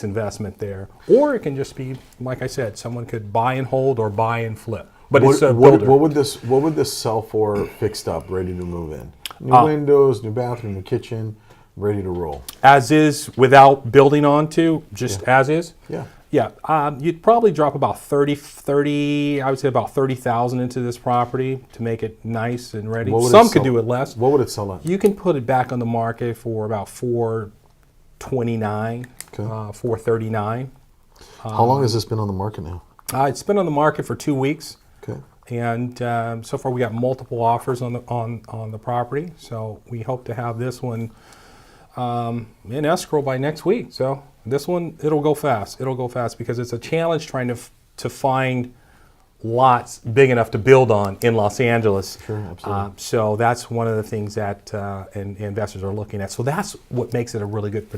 investment there. Or it can just be, like I said, someone could buy and hold or buy and flip. But it's a builder.
What would this sell for fixed up, ready to move in? New windows, new bathroom, new kitchen, ready to roll.
As is, without building onto, just as is?
Yeah.
Yeah, you'd probably drop about 30, I would say about 30,000 into this property to make it nice and ready. Some could do it less.
What would it sell at?
You can put it back on the market for about $429,
Okay.
$439.
How long has this been on the market now?
It's been on the market for 2 weeks.
Okay.
And so far we got multiple offers on the property. So we hope to have this one in escrow by next week. So this one, it'll go fast. It'll go fast because it's a challenge trying to find lots big enough to build on in Los Angeles.
Sure, absolutely.
So that's one of the things that investors are looking at. So that's what makes it a really good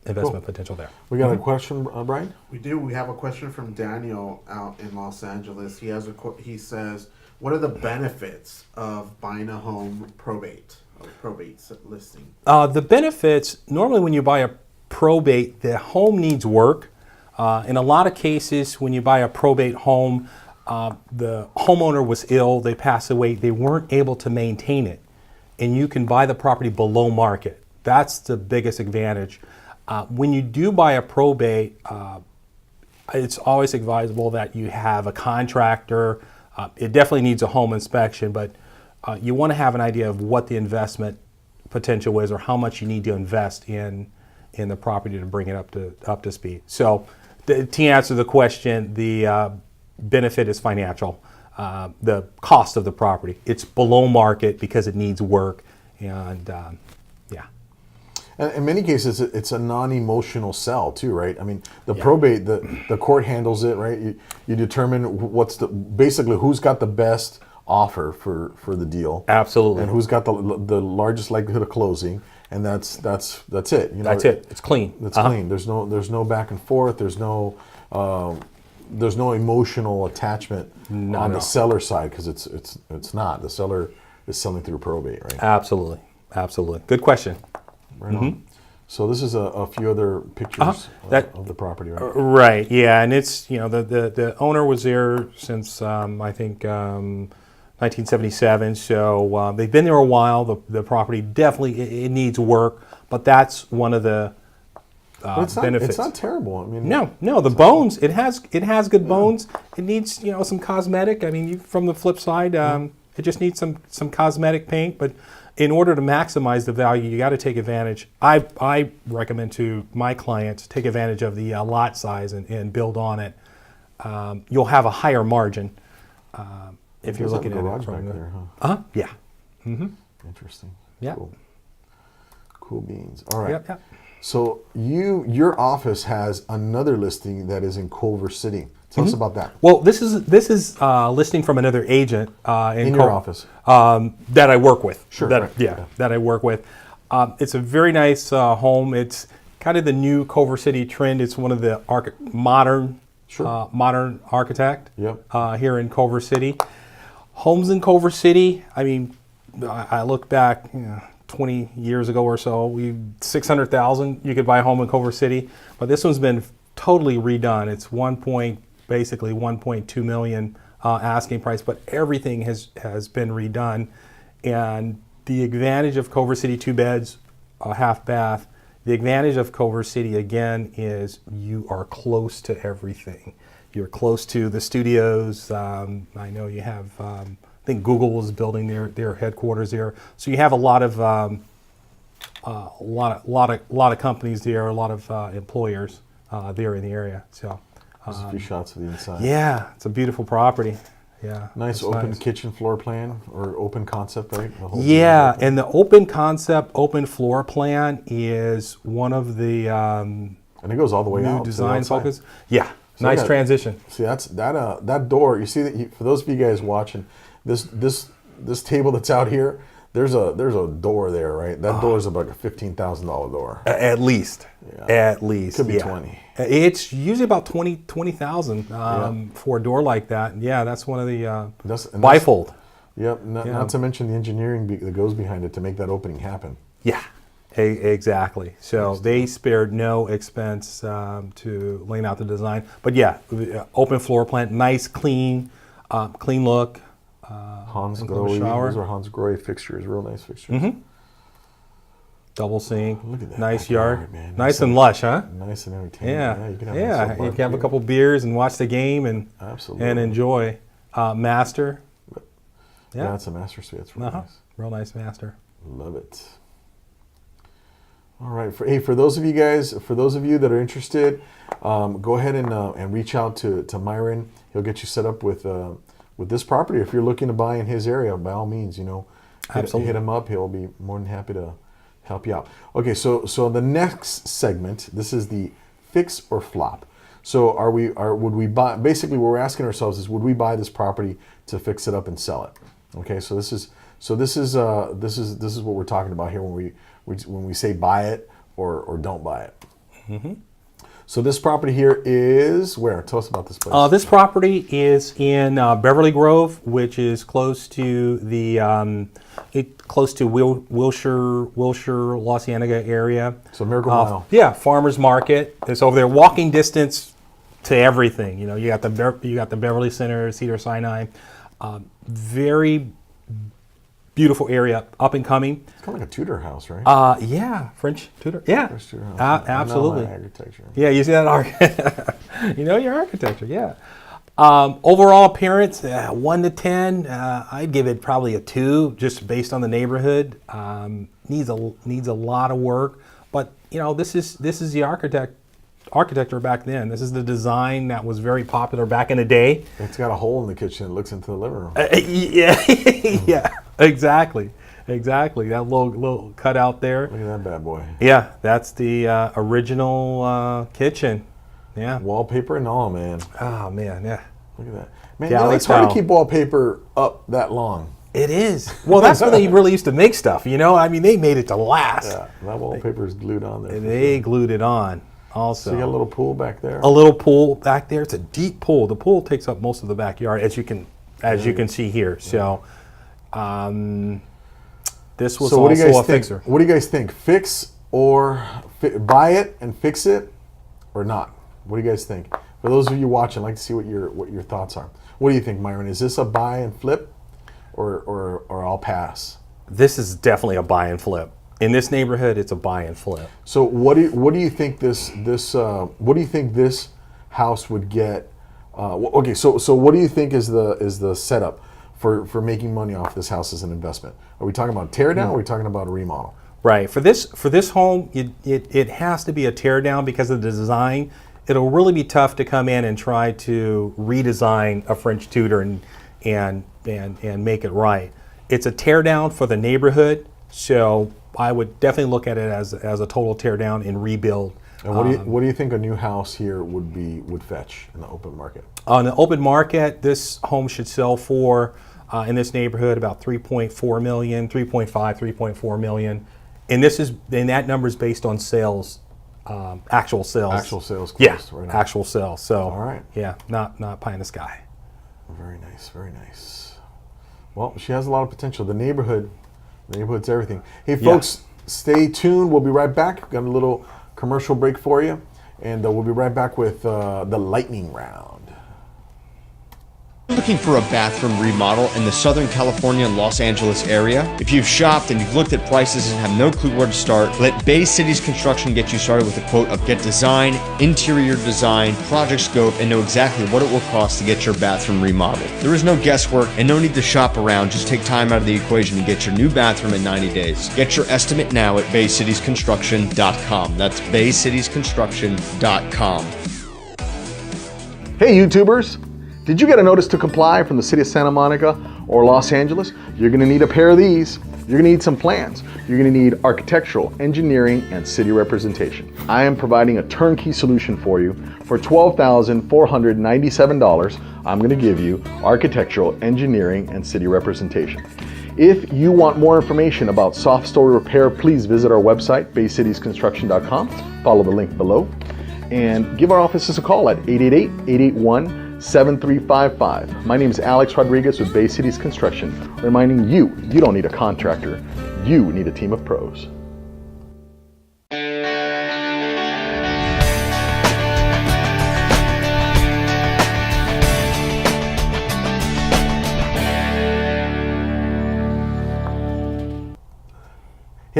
investment potential there.
We got a question, Brian?
We do. We have a question from Daniel out in Los Angeles. He has he says, "What are the benefits of buying a home probate listing?"
The benefits, normally when you buy a probate, the home needs work. In a lot of cases, when you buy a probate home, the homeowner was ill, they passed away, they weren't able to maintain it. And you can buy the property below market. That's the biggest advantage. When you do buy a probate, it's always advisable that you have a contractor. It definitely needs a home inspection, but you want to have an idea of what the investment potential is or how much you need to invest in the property to bring it up to speed. So to answer the question, the benefit is financial. The cost of the property, it's below market because it needs work, and yeah.
And in many cases, it's a non-emotional sell too, right? I mean, the probate, the court handles it, right? You determine basically who's got the best offer for the deal.
Absolutely.
And who's got the largest likelihood of closing, and that's it. You know,
That's it. It's clean.
It's clean. There's no back and forth. There's no emotional attachment on the seller side because it's not. The seller is selling through probate, right?
Absolutely. Good question.
Right on. So this is a few other pictures of the property, right?
Right. Yeah, and it's the owner was there since I think 1977. So they've been there a while. The property definitely it needs work, but that's one of the benefits.
It's not terrible. I mean,
no. The bones. It has good bones. It needs some cosmetic. I mean, from the flip side, it just needs some cosmetic paint, but in order to maximize the value, you got to take advantage. I recommend to my clients take advantage of the lot size and build on it. You'll have a higher margin if you're looking at it
garage
from
back there, huh?
Yeah. Mm-hmm.
Interesting.
Yeah.
Cool beans. All right.
Yep.
So your office has another listing that is in Culver City. Tell us about that.
Well, this is listing from another agent
In your office.
that I work with.
Sure.
That I work with. It's a very nice home. It's kind of the new Culver City trend. It's one of the modern architect here in Culver City. Homes in Culver City. I mean, I look back 20 years ago or so. $600,000 you could buy a home in Culver City, but this one's been totally redone. It's basically 1.2 million asking price, but everything has been redone. And the advantage of Culver City, 2 beds, a half bath, the advantage of Culver City again is you are close to everything. You're close to the studios. I know you have, I think Google is building their headquarters there. So you have a lot of companies there, a lot of employers there in the area. So
There's a few shots of the inside.
yeah, it's a beautiful property. Yeah,
Nice open kitchen floor plan or open concept, right? The whole
Yeah, and the open concept, open floor plan is one of the
and it goes all the way out.
new design
to the outside.
focus. Yeah,
So
nice transition.
See, that door. You see that for those of you guys watching, this table that's out here. There's a door there, right? That door is about a $15,000 door.
At least.
Yeah.
At least.
Could be
yeah.
20.
It's usually about 20,000 for a door like that. Yeah, that's one of the bifold.
Yep. Not to mention the engineering that goes behind it to make that opening happen.
Yeah. Exactly. So they spared no expense to laying out the design. But yeah, open floor plan, nice, clean look.
Hans
include a
Grohe.
shower.
Those are Hans Grohe fixtures. Real nice fixtures.
Double sink,
Look at that
nice
backyard,
yard,
man.
nice and lush, huh?
Nice and entertaining.
Yeah,
You can have,
yeah.
nice
You can have a
barbecue.
couple beers and watch the game and
Absolutely.
enjoy. Master.
Yeah, it's a master suite. It's really nice.
Real nice master.
Love it. All right. For those of you guys, for those of you that are interested, go ahead and reach out to Myron. He'll get you set up with this property. If you're looking to buy in his area, by all means, hit him up. He'll be more than happy to help you out. Okay. So the next segment, this is the fix or flop. So would we buy? Basically, what we're asking ourselves is, would we buy this property to fix it up and sell it? Okay. So this is what we're talking about here when we say buy it or don't buy it.
Mm-hmm.
So this property here is where? Tell us about this place.
This property is in Beverly Grove, which is close to the Wilshire, Los Angeles area.
So Miracle Mile.
Yeah, farmers market. It's over there, walking distance to everything. You got the Beverly Center, Cedar Sinai. Very beautiful area, up and coming.
It's kind of like a Tudor house, right?
Yeah, French Tudor. Yeah,
French Tudor house.
absolutely.
I know my architecture.
Yeah, you see that you know your architecture. Yeah. Overall appearance, 1 to 10. I'd give it probably a 2, just based on the neighborhood. Needs a lot of work, but this is the architecture back then. This is the design that was very popular back in the day.
It's got a hole in the kitchen that looks into the living room.
Yeah, yeah, exactly. That little cutout there.
Look at that bad boy.
Yeah, that's the original kitchen. Yeah.
Wallpaper and all, man.
Oh man, yeah.
Look at that. Man,
Galley
it's hard
tile.
to keep wallpaper up that long.
It is. Well, that's when they really used to make stuff. I mean, they made it to last.
Yeah, that wallpaper is glued on there.
They glued it on. Also,
So you got a little pool back there.
a little pool back there. It's a deep pool. The pool takes up most of the backyard, as you can see here. So, this was
So what do you
also
guys
a
think?
fixer.
What do you guys think? Fix or buy it and fix it, or not? What do you guys think? For those of you watching, I'd like to see what your thoughts are. What do you think, Myron? Is this a buy and flip, or I'll pass?
This is definitely a buy and flip. In this neighborhood, it's a buy and flip.
So what do you think this house would get? Okay, so what do you think is the setup for making money off this house as an investment? Are we talking about tear down? Or are we talking about a remodel?
Right. For this home, it has to be a tear down because of the design. It'll really be tough to come in and try to redesign a French Tudor and make it right. It's a tear down for the neighborhood, so I would definitely look at it as a total tear down and rebuild.
And what do you think a new house here would fetch in the open market? On
the open market, this home should sell for in this neighborhood about 3.4 million, 3.5, 3.4 million, and that number is based on sales, actual sales.
Actual sales.
Yeah,
right now.
actual sales. So
all right.
Yeah, not pie in the sky.
Very nice, very nice. Well, she has a lot of potential. The neighborhood's everything. Hey, folks, Stay tuned. We'll be right back. Got a little commercial break for you, and we'll be right back with the lightning round.
Looking for a bathroom remodel in the Southern California and Los Angeles area? If you've shopped and you've looked at prices and have no clue where to start, let Bay Cities Construction get you started with a quote of get design, interior design, project scope, and know exactly what it will cost to get your bathroom remodeled. There is no guesswork and no need to shop around. Just take time out of the equation and get your new bathroom in 90 days. Get your estimate now at baycitiesconstruction.com. That's baycitiesconstruction.com.
Hey YouTubers! Did you get a notice to comply from the city of Santa Monica or Los Angeles? You're gonna need a pair of these. You're gonna need some plans. You're gonna need architectural, engineering, and city representation. I am providing a turnkey solution for you. For $12,497, I'm gonna give you architectural, engineering, and city representation. If you want more information about soft story repair, please visit our website, baycitiesconstruction.com. Follow the link below. And give our offices a call at 888-881-7355. My name is Alex Rodriguez with Bay Cities Construction, reminding you, you don't need a contractor, you need a team of pros.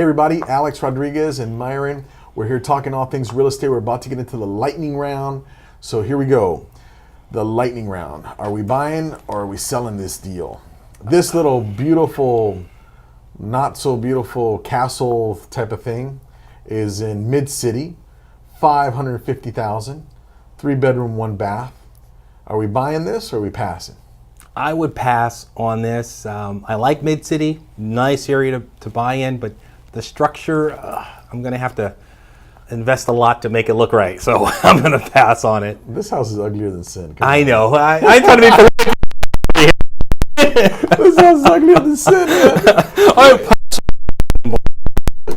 Hey everybody, Alex Rodriguez and Myron. We're here talking all things real estate. We're about to get into the lightning round. So here we go. The lightning round. Are we buying or are we selling this deal? This little beautiful, not so beautiful castle type of thing is in Mid-City, $550,000, 3-bedroom, 1-bath. Are we buying this or are we passing?
I would pass on this. I like Mid-City, nice area to buy in, but the structure, I'm going to have to invest a lot to make it look right. So I'm going to pass on it.
This house is uglier than sin.
I know. I try to be polite.
This house is uglier than sin, man.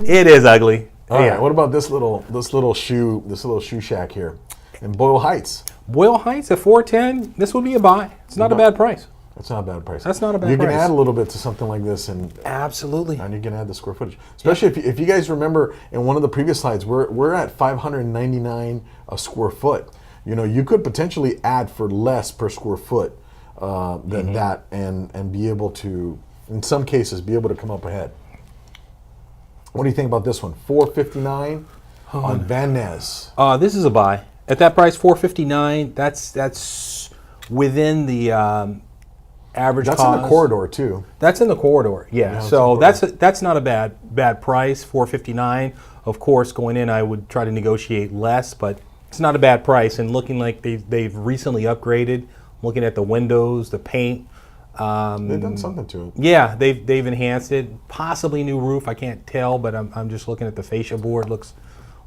It is ugly.
All right, what about this little shoe shack here in Boyle Heights?
Boyle Heights at 410. This would be a buy. It's not a bad price.
That's not a bad price.
That's not a bad
You
price.
can add a little bit to something like this, and
Absolutely.
you can add the square footage. Especially if you guys remember in one of the previous slides, we're at 599 a square foot. You know, you could potentially add for less per square foot than that, and be able to, in some cases, be able to come up ahead. What do you think about this one? 459 on Van Ness.
This is a buy. At that price, 459. That's within the average
That's
cost.
in the corridor too.
That's in the corridor. Yeah. So that's not a bad price. 459. Of course, going in, I would try to negotiate less, but it's not a bad price. And looking like they've recently upgraded. Looking at the windows, the paint.
They've done something to it.
Yeah, they've enhanced it. Possibly new roof. I can't tell, but I'm just looking at the fascia board. Looks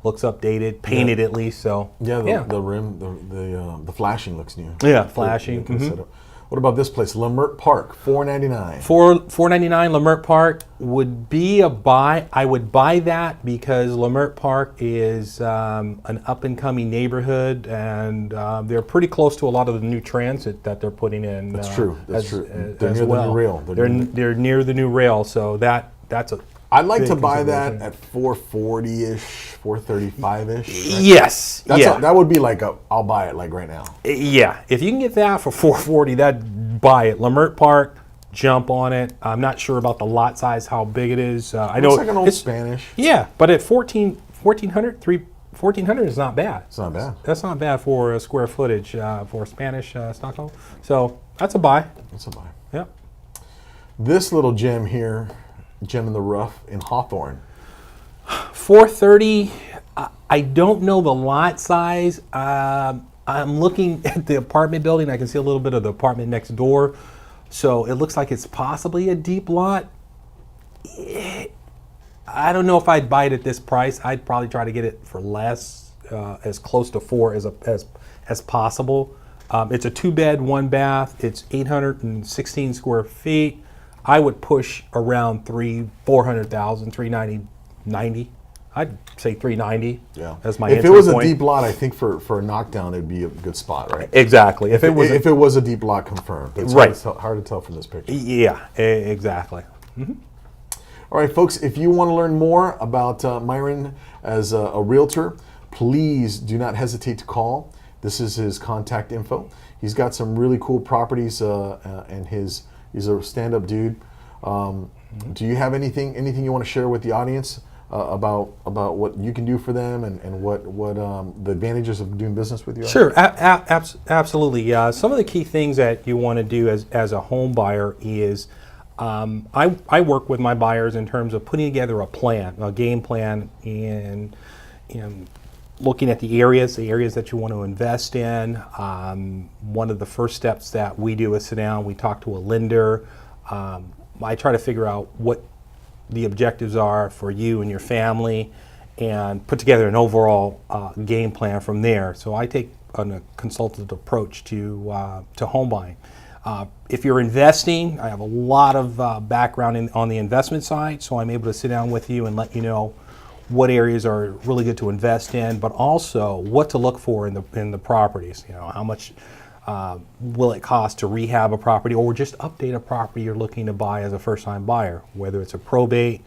updated, painted at least. So
Yeah, the rim, the flashing looks new.
Yeah, flashing.
Good setup. What about this place, Lemert Park, $499?
$499 Lemert Park would be a buy. I would buy that because Lemert Park is an up-and-coming neighborhood, and they're pretty close to a lot of the new transit that they're putting in.
That's true. That's true. They're
as
near
well.
the new rail.
They're near the new rail, so that's a.
I'd like to
big
buy that
consideration.
at 440-ish, 435-ish. Right?
Yes.
That would be like I'll buy it like right now.
Yeah, if you can get that for 440, that buy it. Lemert Park, jump on it. I'm not sure about the lot size, how big it is. I know
It's like an old
it's-
Spanish.
Yeah, but at 1400 is not bad.
It's not bad.
That's not bad for a square footage for Spanish Stockholm. So that's a buy.
It's a buy.
Yep.
This little gem here, gem in the rough in Hawthorne.
430. I don't know the lot size. I'm looking at the apartment building. I can see a little bit of the apartment next door. So it looks like it's possibly a deep lot. I don't know if I'd buy it at this price. I'd probably try to get it for less, as close to 4 as possible. It's a 2-bed, 1-bath. It's 816 square feet. I would push around 400,000, 390. I'd say 390.
Yeah.
As my
if it
entry
was
point.
a deep lot, I think for a knockdown it'd be a good spot, right?
Exactly. If it was
a deep lot confirmed. But it's
Right.
hard to tell from this picture.
yeah, exactly.
All right, folks, if you want to learn more about Myron as a realtor, please do not hesitate to call. This is his contact info. He's got some really cool properties, and he's a stand-up dude. Do you have anything you want to share with the audience about what you can do for them and what the advantages of doing business with you are?
Sure, absolutely. Some of the key things that you want to do as a home buyer is I work with my buyers in terms of putting together a plan, a game plan, and looking at the areas that you want to invest in. One of the first steps that we do is sit down, we talk to a lender. I try to figure out what the objectives are for you and your family and put together an overall game plan from there. So I take a consultative approach to home buying. If you're investing, I have a lot of background on the investment side, so I'm able to sit down with you and let you know what areas are really good to invest in, but also what to look for in the properties. How much will it cost to rehab a property or just update a property you're looking to buy as a first-time buyer, whether it's a probate,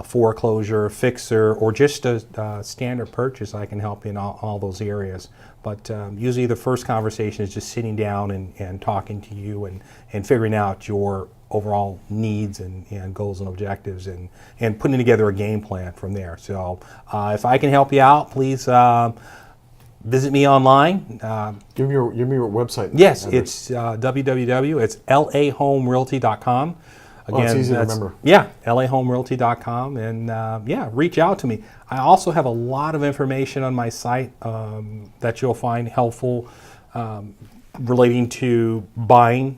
foreclosure, fixer, or just a standard purchase, I can help you in all those areas. But usually the first conversation is just sitting down and talking to you and figuring out your overall needs and goals and objectives and putting together a game plan from there. So if I can help you out, please visit me online.
Give me your website.
Yes,
address.
it's www. It's lahomerealty.com. Again,
It's easy to remember.
Yeah, lahomerealty.com, and yeah, reach out to me. I also have a lot of information on my site that you'll find helpful relating to buying,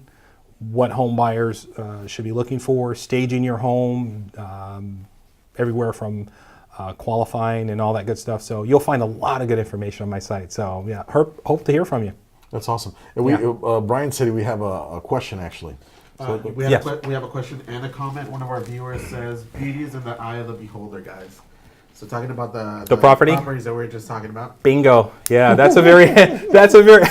what home buyers should be looking for, staging your home, everywhere from qualifying and all that good stuff. So you'll find a lot of good information on my site. So yeah, hope to hear from you.
That's awesome. And Brian said we have a question actually. So,
We have,
Yes.
we have a question and a comment. One of our viewers says, "Beauty is in the eye of the beholder, guys." So talking about the
property?
properties that we were just talking about.
Bingo. Yeah, that's a very that's a very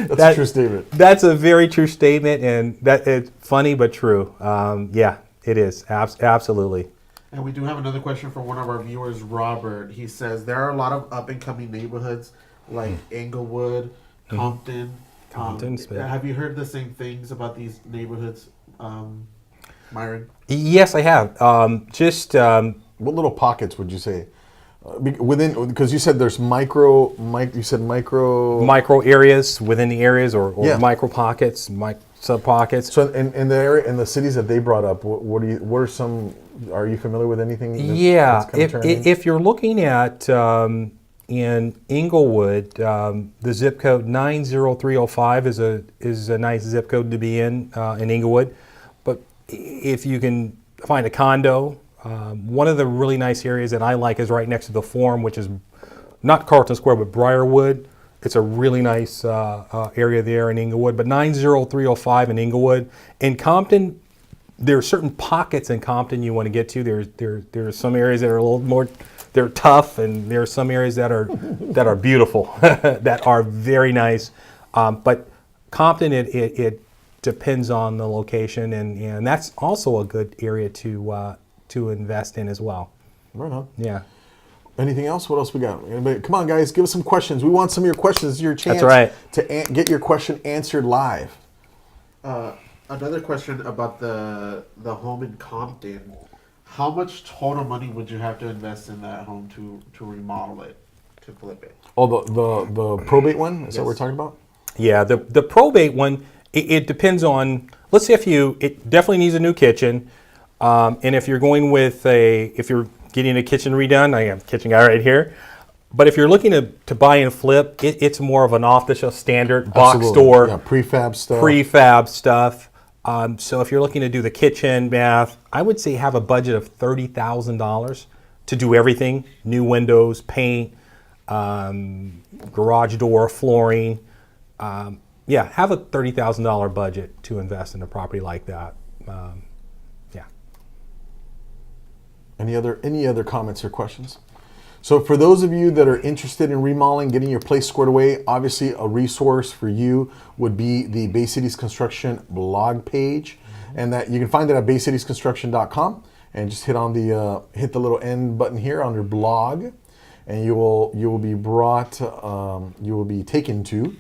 that's a true statement.
That's a very true statement, and that it's funny but true. Yeah, it is absolutely.
And we do have another question from one of our viewers, Robert. He says there are a lot of up and coming neighborhoods like Englewood, Compton.
Compton's big.
Have you heard the same things about these neighborhoods, Myron?
Yes, I have.
What little pockets would you say within? Because you said there's micro. You said
micro areas within the areas, or
Yeah.
micro pockets, sub pockets.
So in the area, in the cities that they brought up, what are some? Are you familiar with anything?
Yeah,
that's
if you're looking at in Englewood, the zip code 90305 is a nice zip code to be in Englewood. But if you can find a condo, one of the really nice areas that I like is right next to the Forum, which is not Carlton Square, but Briarwood. It's a really nice area there in Englewood. But 90305 in Englewood. In Compton, there are certain pockets in Compton you want to get to. There are some areas that are a little more, they're tough, and there are some areas that are beautiful, that are very nice. But Compton, it depends on the location, and that's also a good area to invest in as well.
Right on.
Yeah.
Anything else? What else we got? Anybody? Come on, guys, give us some questions. We want some of your questions. This is your chance
That's right.
to get your question answered live.
Another question about the home in Compton. How much total money would you have to invest in that home to remodel it, to flip it?
Oh, the probate one? Is that what we're
Yes.
talking about?
Yeah, the probate one, it depends on, let's say it definitely needs a new kitchen, and if you're going with if you're getting a kitchen redone, I have a kitchen guy right here, but if you're looking to buy and flip, it's more of an off-the-shelf standard box
Absolutely.
store,
Yeah,
prefab stuff. So if you're looking to do the kitchen, bath, I would say have a budget of $30,000 to do everything: new windows, paint, garage door, flooring. Yeah, have a $30,000 budget to invest in a property like that. Yeah.
Any other comments or questions? So for those of you that are interested in remodeling, getting your place squared away, obviously a resource for you would be the Bay Cities Construction blog page, and that you can find it at baycitiesconstruction.com, and just hit on the hit the little end button here under blog, and you will be brought you will be taken to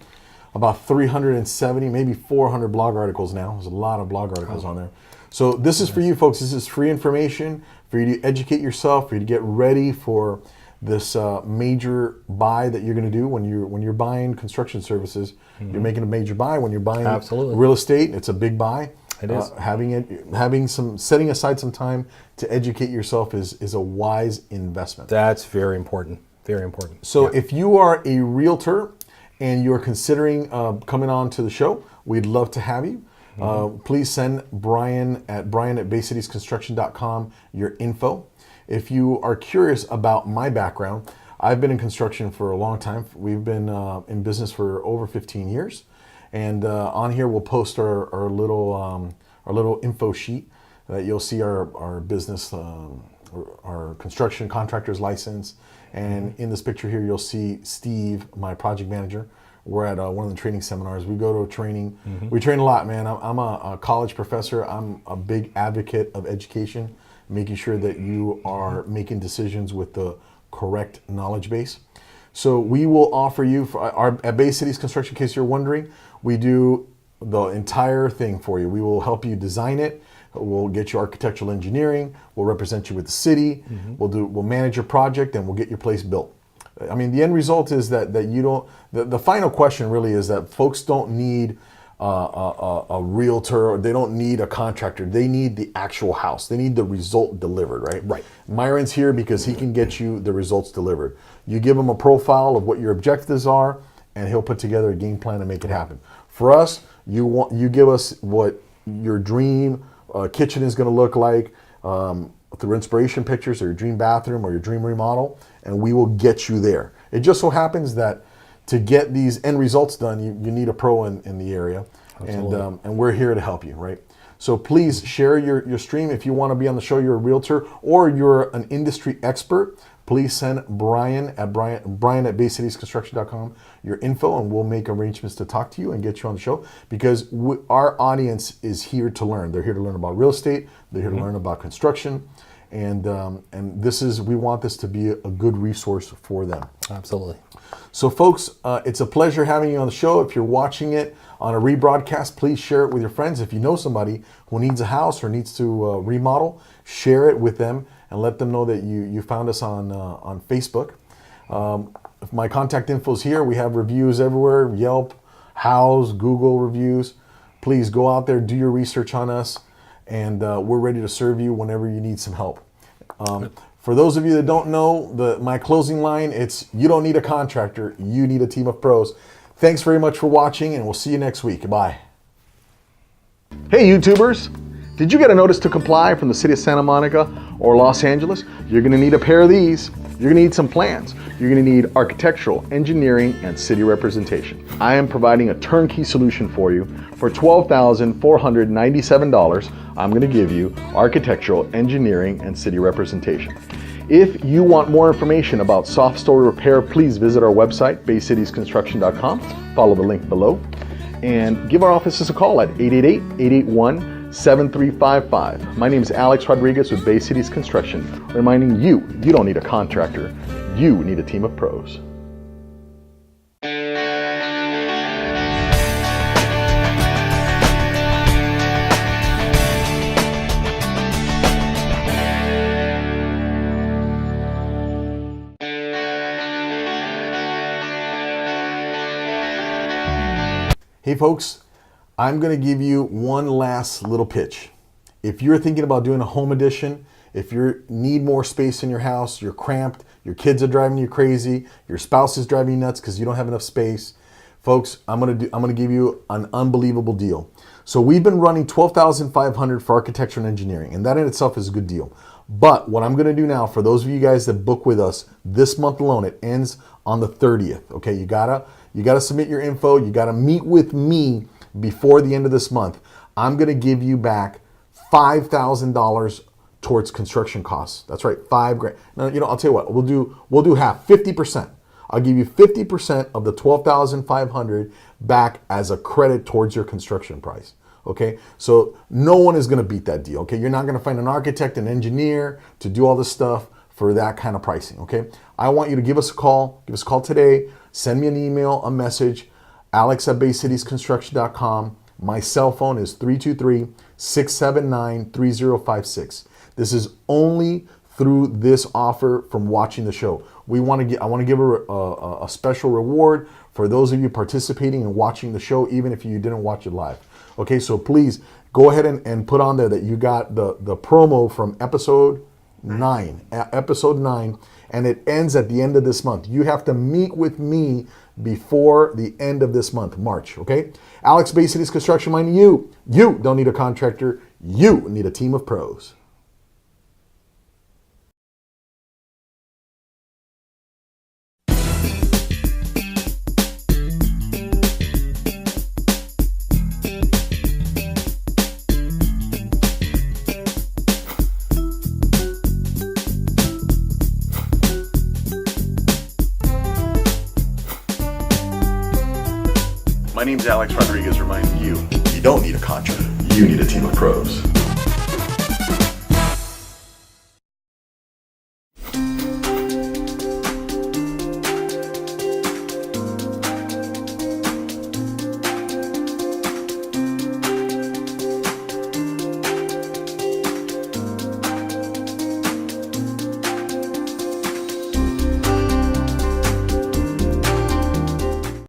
about 370, maybe 400 blog articles now. There's a lot of blog articles on there. So this is for you folks. This is free information for you to educate yourself, for you to get ready for this major buy that you're going to do when you're buying construction services. You're making a major buy when you're buying
Absolutely.
real estate. It's a big buy.
It is.
Setting aside some time to educate yourself is a wise investment.
That's very important. Very important.
So if you are a realtor and you're considering coming on to the show, we'd love to have you. Please send Brian at baycitiesconstruction.com your info. If you are curious about my background, I've been in construction for a long time. We've been in business for over 15 years. And on here we'll post our little info sheet that you'll see our business, our construction contractor's license. And in this picture here, you'll see Steve, my project manager. We're at one of the training seminars. We go to a training. We train a lot, man. I'm a college professor. I'm a big advocate of education. making sure that you are making decisions with the correct knowledge base. So we will offer you, at Bay Cities Construction, in case you're wondering, we do the entire thing for you. We will help you design it. We'll get you architectural engineering. We'll represent you with the city. We'll manage your project, and we'll get your place built. I mean, the end result is that you don't. The final question really is that folks don't need a realtor, or they don't need a contractor. They need the actual house. They need the result delivered, right?
Right.
Myron's here because he can get you the results delivered. You give him a profile of what your objectives are, and he'll put together a game plan to make it happen. For us, you give us what your dream kitchen is going to look like through inspiration pictures, or your dream bathroom, or your dream remodel, and we will get you there. It just so happens that to get these end results done, you need a pro in the area, and we're here to help you, right? So please share your stream. If you want to be on the show, you're a realtor or you're an industry expert, please send Brian at baycitiesconstruction.com your info, and we'll make arrangements to talk to you and get you on the show, because our audience is here to learn. They're here to learn about real estate. They're here to learn about construction. And we want this to be a good resource for them.
Absolutely.
So folks, it's a pleasure having you on the show. If you're watching it on a rebroadcast, please share it with your friends. If you know somebody who needs a house or needs to remodel, share it with them and let them know that you found us on Facebook. My contact info is here. We have reviews everywhere: Yelp, Houzz, Google reviews. Please go out there, do your research on us, and we're ready to serve you whenever you need some help. For those of you that don't know, my closing line, it's: you don't need a contractor, you need a team of pros. Thanks very much for watching, and we'll see you next week. Bye.
Hey YouTubers, did you get a notice to comply from the city of Santa Monica or Los Angeles? You're gonna need a pair of these. You're gonna need some plans. You're gonna need architectural, engineering, and city representation. I am providing a turnkey solution for you. For $12,497, I'm gonna give you architectural, engineering, and city representation. If you want more information about soft story repair, please visit our website, baycitiesconstruction.com. Follow the link below, and give our offices a call at 888-881-7355. My name is Alex Rodriguez with Bay Cities Construction, reminding you don't need a contractor, you need a team of pros.
Hey folks, I'm going to give you one last little pitch. If you're thinking about doing a home addition, if you need more space in your house, you're cramped, your kids are driving you crazy, your spouse is driving you nuts because you don't have enough space, folks, I'm going to give you an unbelievable deal. So we've been running $12,500 for architecture and engineering, and that in itself is a good deal. But what I'm going to do now, for those of you guys that book with us this month alone, it ends on the 30th. Okay, you gotta submit your info. You gotta meet with me before the end of this month. I'm gonna give you back $5,000 towards construction costs. That's right, $5,000. Now, I'll tell you what, we'll do half, 50%. I'll give you 50% of the $12,500 back as a credit towards your construction price. Okay, so no one is going to beat that deal. Okay, you're not going to find an architect, an engineer to do all this stuff for that kind of pricing. Okay, I want you to give us a call. Give us a call today. Send me an email, a message, alex@baycitiesconstruction.com. My cell phone is 323-679-3056. This is only through this offer from watching the show. I want to give a special reward for those of you participating and watching the show, even if you didn't watch it live. Okay, so please go ahead and put on there that you got the promo from episode 9, and it ends at the end of this month. You have to meet with me before the end of this month, March, okay? Alex, Bay Cities Construction, minding you don't need a contractor, you need a team of pros. My name's Alex Rodriguez, reminding you don't need a contractor, you need a team of pros.